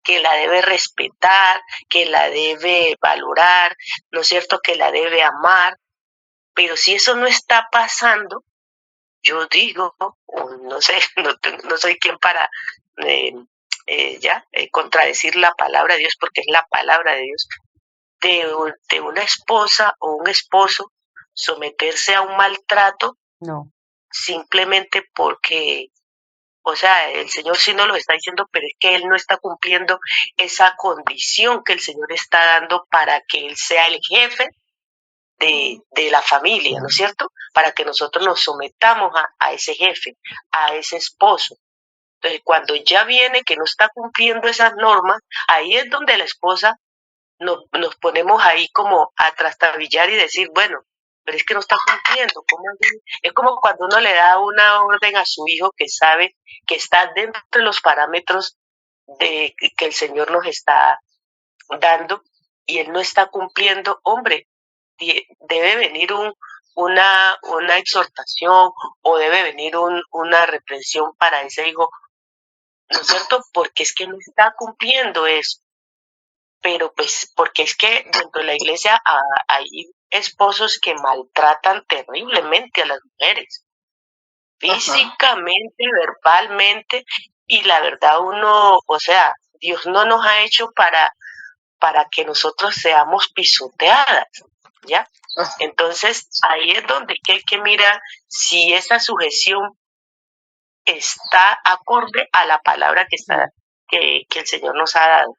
que la debe respetar, que la debe valorar, ¿no es cierto?, que la debe amar. Pero si eso no está pasando, yo digo, no sé, no soy quien para contradecir la palabra de Dios, porque es la palabra de Dios, de una esposa o un esposo someterse a un maltrato. No. Simplemente porque, o sea, el Señor sí nos lo está diciendo, pero es que Él no está cumpliendo esa condición que el Señor está dando para que Él sea el jefe de la familia, ¿no es cierto? Para que nosotros nos sometamos a ese jefe, a ese esposo. Entonces, cuando ya viene que no está cumpliendo esas normas, ahí es donde la esposa nos ponemos ahí como a trastabillar y decir, bueno, pero es que no está cumpliendo. Es como cuando uno le da una orden a su hijo que sabe que está dentro de los parámetros de que el Señor nos está dando y él no está cumpliendo. Hombre, debe venir una exhortación o debe venir una reprensión para ese hijo, ¿no es cierto? Porque es que no está cumpliendo eso. Pero pues porque es que dentro de la iglesia hay esposos que maltratan terriblemente a las mujeres, físicamente, verbalmente, y la verdad uno, o sea, Dios no nos ha hecho para que nosotros seamos pisoteadas, ¿ya? Entonces ahí es donde hay que mirar si esa sujeción está acorde a la palabra que el Señor nos ha dado.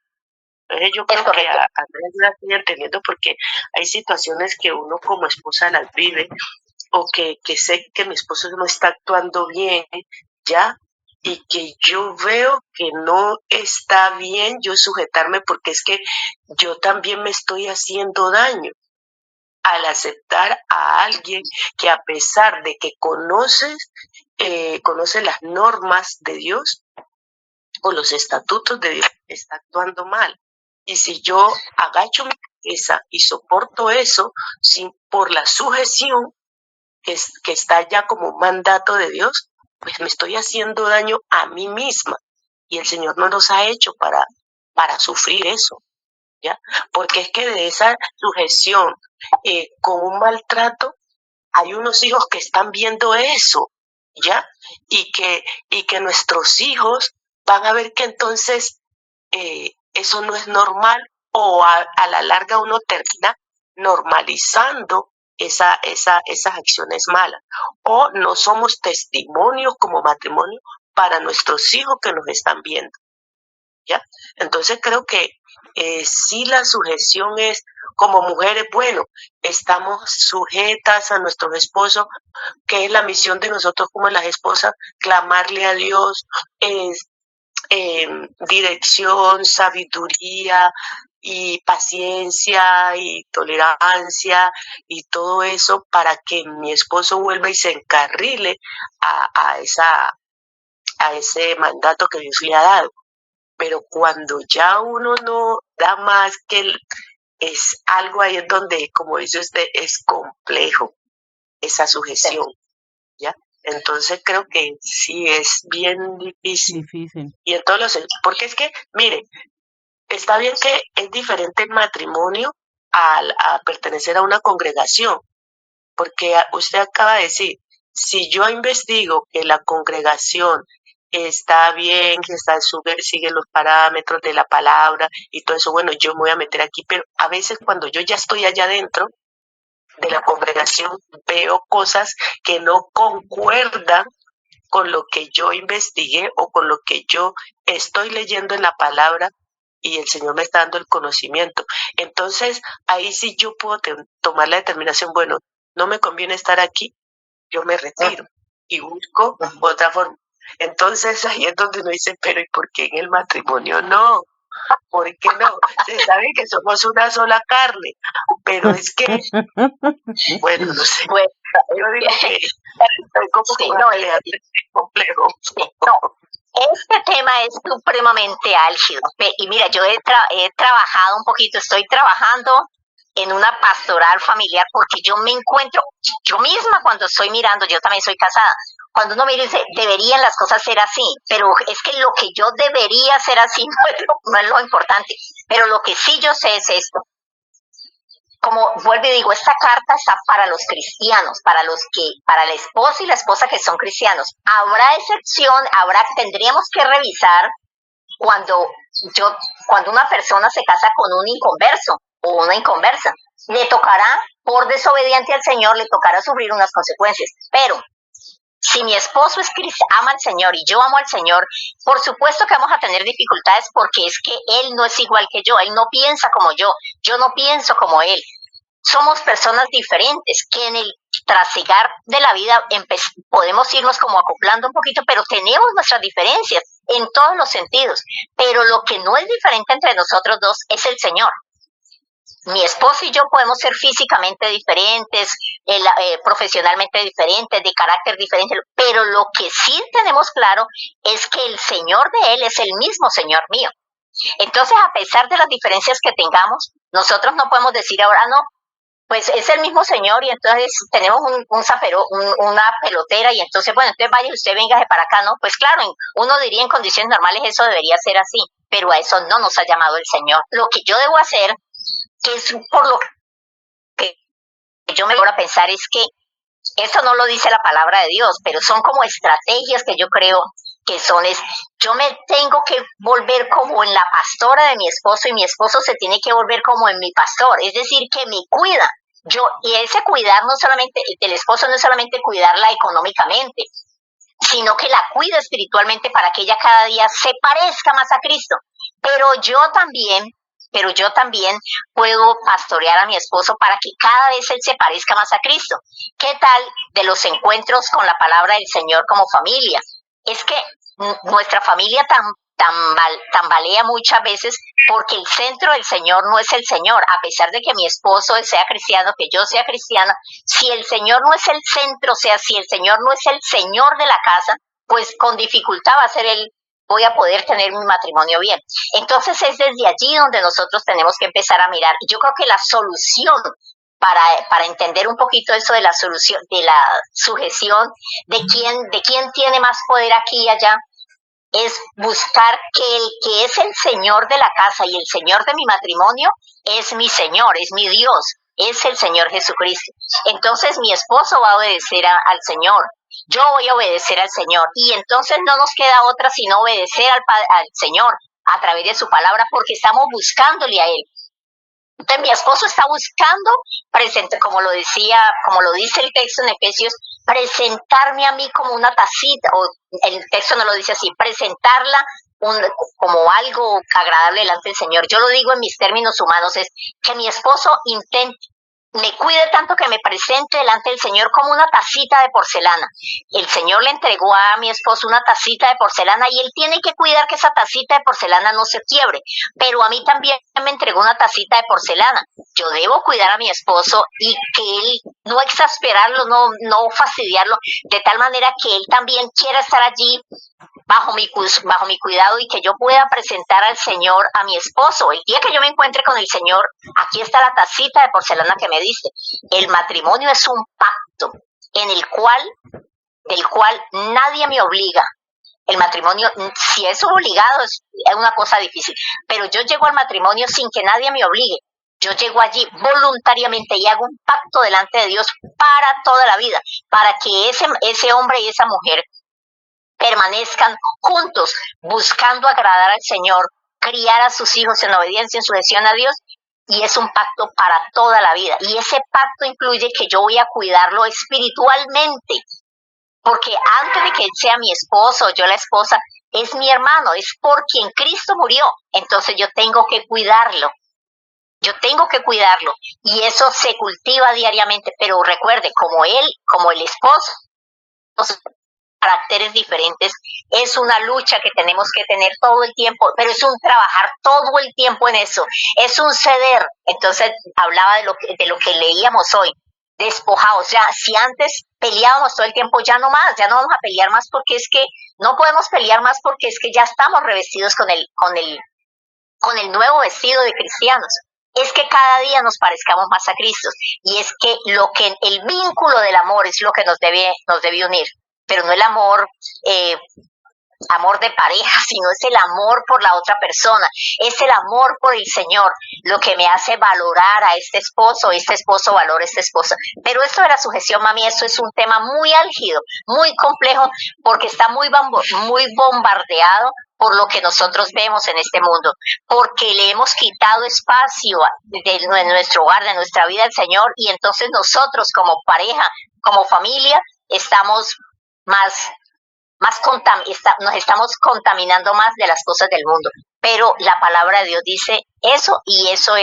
Entonces yo creo que Andrés la estoy entendiendo, porque hay situaciones que uno como esposa las vive, o que sé que mi esposo no está actuando bien, ¿ya? Y que yo veo que no está bien yo sujetarme, porque es que yo también me estoy haciendo daño al aceptar a alguien que, a pesar de que conoce las normas de Dios o los estatutos de Dios, está actuando mal. Y si yo agacho mi cabeza y soporto eso por la sujeción que está ya como un mandato de Dios, pues me estoy haciendo daño a mí misma. Y el Señor no nos ha hecho para sufrir eso, ¿ya? Porque es que de esa sujeción con un maltrato, hay unos hijos que están viendo eso, ¿ya? Y que nuestros hijos van a ver que entonces eso no es normal, o a la larga uno termina normalizando esas acciones malas, o no somos testimonios como matrimonio para nuestros hijos que nos están viendo, ¿ya? Entonces creo que sí, la sujeción es, como mujeres, bueno, estamos sujetas a nuestros esposos, que es la misión de nosotros como las esposas, clamarle a Dios, dirección, sabiduría y paciencia y tolerancia y todo eso para que mi esposo vuelva y se encarrile a ese mandato que Dios le ha dado. Pero cuando ya uno no da más es algo ahí en donde, como dice usted, es complejo esa sujeción, ¿ya? Entonces creo que sí es bien difícil. Y en todos los, porque es que, mire, está bien que es diferente el matrimonio a pertenecer a una congregación, porque usted acaba de decir, si yo investigo que la congregación está bien, que sigue los parámetros de la palabra y todo eso, bueno, yo me voy a meter aquí, pero a veces cuando yo ya estoy allá adentro de la congregación, veo cosas que no concuerdan con lo que yo investigué o con lo que yo estoy leyendo en la palabra y el Señor me está dando el conocimiento. Entonces, ahí sí yo puedo tomar la determinación, bueno, no me conviene estar aquí, yo me retiro y busco otra forma. Entonces, ahí es donde uno dice, pero ¿y por qué en el matrimonio no? ¿Por qué no? Se sabe que somos una sola carne, pero es que, bueno, no sé. Bueno, Yo digo que es como sí, una no, pelea complejo. no, este tema es supremamente álgido. Y mira, yo he trabajado un poquito, estoy trabajando en una pastoral familiar porque yo me encuentro, yo misma cuando estoy mirando, yo también soy casada, cuando uno mira y dice, deberían las cosas ser así, pero es que lo que yo debería ser así no es lo importante, pero lo que sí yo sé es esto. Como vuelvo y digo, esta carta está para los cristianos, para el esposo y la esposa que son cristianos. Habrá excepción, tendríamos que revisar cuando una persona se casa con un inconverso o una inconversa, le tocará, por desobediente al Señor, le tocará sufrir unas consecuencias. Pero si mi esposo ama al Señor y yo amo al Señor, por supuesto que vamos a tener dificultades porque es que él no es igual que yo, él no piensa como yo no pienso como él. Somos personas diferentes que en el trasigar de la vida podemos irnos como acoplando un poquito, pero tenemos nuestras diferencias en todos los sentidos. Pero lo que no es diferente entre nosotros dos es el Señor. Mi esposo y yo podemos ser físicamente diferentes, profesionalmente diferentes, de carácter diferente, pero lo que sí tenemos claro es que el Señor de él es el mismo Señor mío. Entonces, a pesar de las diferencias que tengamos, nosotros no podemos decir ahora no, pues es el mismo Señor y entonces tenemos una pelotera y entonces, bueno, entonces vaya usted, véngase para acá, ¿no? Pues claro, uno diría en condiciones normales eso debería ser así, pero a eso no nos ha llamado el Señor. Lo que yo debo hacer, que es por lo que yo me voy a pensar, es que esto no lo dice la palabra de Dios, pero son como estrategias que yo creo que yo me tengo que volver como en la pastora de mi esposo y mi esposo se tiene que volver como en mi pastor, es decir, que me cuida. Y ese cuidar el esposo no es solamente cuidarla económicamente, sino que la cuida espiritualmente para que ella cada día se parezca más a Cristo. Pero yo también puedo pastorear a mi esposo para que cada vez él se parezca más a Cristo. ¿Qué tal de los encuentros con la palabra del Señor como familia? Es que nuestra familia tambalea muchas veces porque el centro del Señor no es el Señor, a pesar de que mi esposo sea cristiano, que yo sea cristiana, si el Señor no es el centro, o sea, si el Señor no es el Señor de la casa, pues con dificultad voy a poder tener mi matrimonio bien. Entonces es desde allí donde nosotros tenemos que empezar a mirar. Yo creo que la solución para entender un poquito eso de la solución, de la sujeción, de quién tiene más poder aquí y allá, es buscar que el que es el Señor de la casa y el Señor de mi matrimonio es mi Señor, es mi Dios, es el Señor Jesucristo. Entonces mi esposo va a obedecer al Señor, yo voy a obedecer al Señor y entonces no nos queda otra sino obedecer al Señor a través de su palabra porque estamos buscándole a Él. Entonces mi esposo está buscando, como lo dice el texto en Efesios, presentarme a mí como una tacita, o el texto no lo dice así, presentarla como algo agradable delante del Señor. Yo lo digo en mis términos humanos, es que mi esposo intente me cuide tanto que me presente delante del Señor como una tacita de porcelana. El Señor le entregó a mi esposo una tacita de porcelana y él tiene que cuidar que esa tacita de porcelana no se quiebre, pero a mí también me entregó una tacita de porcelana. Yo debo cuidar a mi esposo y que él no exasperarlo, no fastidiarlo, de tal manera que él también quiera estar allí bajo mi cuidado y que yo pueda presentar al Señor a mi esposo. El día que yo me encuentre con el Señor, aquí está la tacita de porcelana que me diste. El matrimonio es un pacto en del cual nadie me obliga. El matrimonio, si es obligado, es una cosa difícil, pero yo llego al matrimonio sin que nadie me obligue. Yo llego allí voluntariamente y hago un pacto delante de Dios para toda la vida, para que ese hombre y esa mujer permanezcan juntos, buscando agradar al Señor, criar a sus hijos en obediencia, en sujeción a Dios, y es un pacto para toda la vida. Y ese pacto incluye que yo voy a cuidarlo espiritualmente, porque antes de que él sea mi esposo, yo la esposa, es mi hermano, es por quien Cristo murió. Entonces yo tengo que cuidarlo. Y eso se cultiva diariamente, pero recuerde, como el esposo, los caracteres diferentes, es una lucha que tenemos que tener todo el tiempo, pero es un trabajar todo el tiempo en eso, es un ceder. Entonces hablaba de lo que leíamos hoy, despojados. Ya, si antes peleábamos todo el tiempo, ya no vamos a pelear más, porque es que no podemos pelear más, porque es que ya estamos revestidos con el nuevo vestido de cristianos. Es que cada día nos parezcamos más a Cristo, y es que el vínculo del amor es lo que nos debe unir, pero no el amor de pareja, sino es el amor por la otra persona, es el amor por el Señor lo que me hace valorar a este esposo valora a esta esposa. Pero esto de la sujeción, mami, eso es un tema muy álgido, muy complejo, porque está muy bombardeado por lo que nosotros vemos en este mundo, porque le hemos quitado espacio de nuestro hogar, de nuestra vida al Señor, y entonces nosotros como pareja, como familia, estamos nos estamos contaminando más de las cosas del mundo. Pero la palabra de Dios dice eso, y eso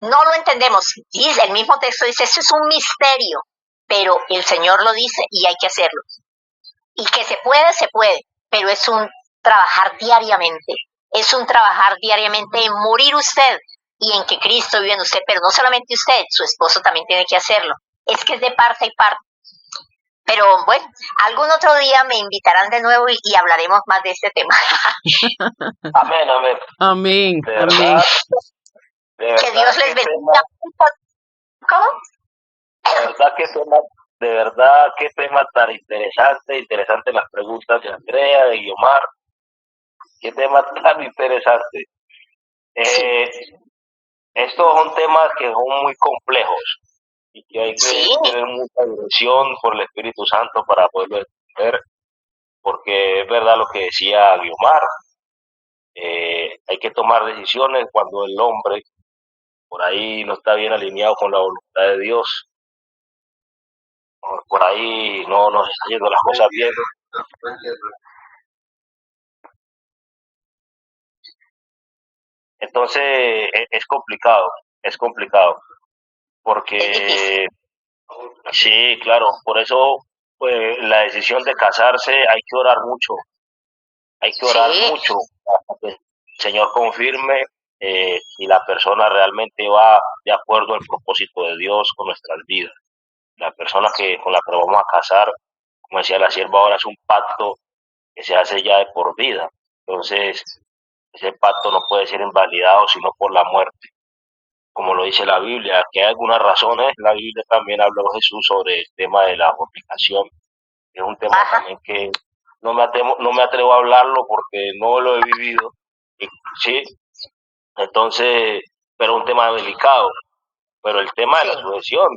no lo entendemos. Dice, el mismo texto dice, eso es un misterio, pero el Señor lo dice y hay que hacerlo. Y que se puede, pero es un trabajar diariamente. Es un trabajar diariamente en morir usted y en que Cristo vive en usted, pero no solamente usted, su esposo también tiene que hacerlo. Es que es de parte y parte. Pero bueno, algún otro día me invitarán de nuevo y hablaremos más de este tema. Amén, amén. Amén. De Amén. verdad, Que Dios les bendiga. ¿Cómo? De verdad, qué tema tan interesante las preguntas de Andrea, de Guiomar, qué tema tan interesante. Estos son temas que son muy complejos y que hay que tener mucha dirección por el Espíritu Santo para poderlo entender, porque es verdad lo que decía Guiomar, hay que tomar decisiones cuando el hombre por ahí no está bien alineado con la voluntad de Dios, por ahí no nos está yendo las cosas bien. Entonces es complicado, porque sí, claro, por eso pues la decisión de casarse hay que orar mucho hasta que el Señor confirme si la persona realmente va de acuerdo al propósito de Dios con nuestras vidas. La persona con la que nos vamos a casar, como decía la sierva ahora, es un pacto que se hace ya de por vida. Entonces, ese pacto no puede ser invalidado sino por la muerte, como lo dice la Biblia, que hay algunas razones. La Biblia también habló Jesús sobre el tema de la fornicación, que es un tema también que no me atrevo a hablarlo porque no lo he vivido, sí, entonces, pero un tema delicado. Pero el tema de la sujeción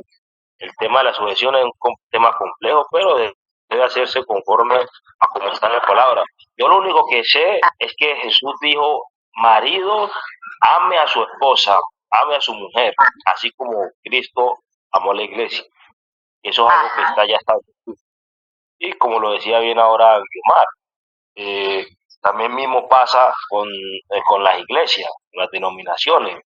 es un tema complejo, pero debe hacerse conforme a como está en la palabra. Yo lo único que sé es que Jesús dijo: marido, ame a su esposa, ame a su mujer, así como Cristo amó a la iglesia. Y eso es algo que ya está. Y como lo decía bien ahora Guiomar, también mismo pasa con las iglesias, las denominaciones.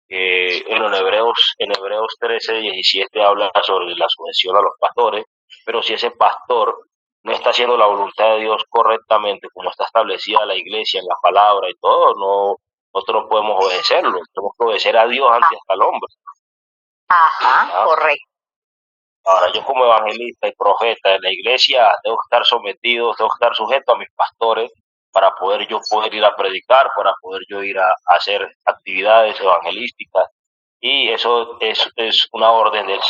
Bueno, en Hebreos 13:17 habla sobre la sujeción a los pastores, pero si ese pastor no está haciendo la voluntad de Dios correctamente, como está establecida la iglesia en la palabra y todo, no, nosotros no podemos obedecerlo, tenemos que obedecer a Dios antes que al hombre. Ajá, ¿Ah? correcto. Ahora, yo como evangelista y profeta de la iglesia tengo que estar sometido, tengo que estar sujeto a mis pastores para poder ir a predicar, para poder yo ir a hacer actividades evangelísticas. Y eso es una orden del...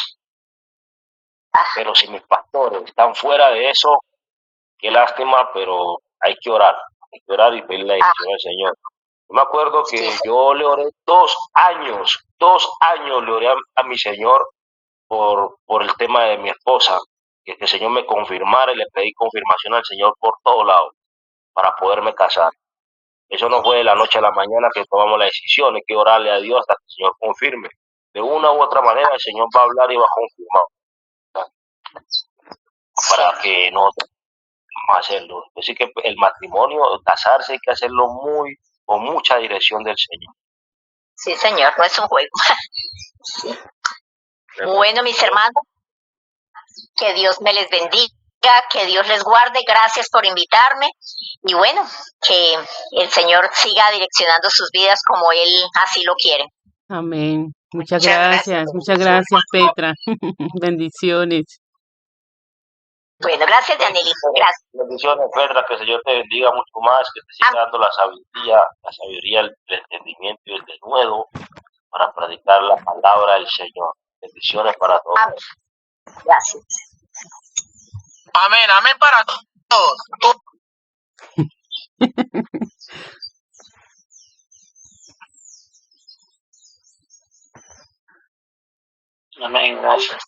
Pero si mis pastores están fuera de eso, qué lástima, pero hay que orar y pedir la dirección del Señor. Yo me acuerdo que yo le oré 2 años le oré a mi Señor por el tema de mi esposa, que el Señor me confirmara y le pedí confirmación al Señor por todos lados para poderme casar. Eso no fue de la noche a la mañana que tomamos la decisión, hay que orarle a Dios hasta que el Señor confirme. De una u otra manera el Señor va a hablar y va a confirmar para que nosotros podamos hacerlo. Así que el matrimonio, casarse, hay que hacerlo con mucha dirección del Señor. Sí, señor, no es un juego. Sí. Bueno, mis hermanos, que Dios me les bendiga, que Dios les guarde. Gracias por invitarme. Y bueno, que el Señor siga direccionando sus vidas como Él así lo quiere. Amén. Muchas Muchas gracias. gracias. Muchas gracias, Petra. Bendiciones. Bueno, gracias, Danielito. Gracias. Bendiciones, Pedra, que el Señor te bendiga mucho más, que te siga dando la sabiduría, el entendimiento y el denuedo para predicar la palabra del Señor. Bendiciones para todos. Amén. Gracias. Amén, amén para todos. Amén, gracias.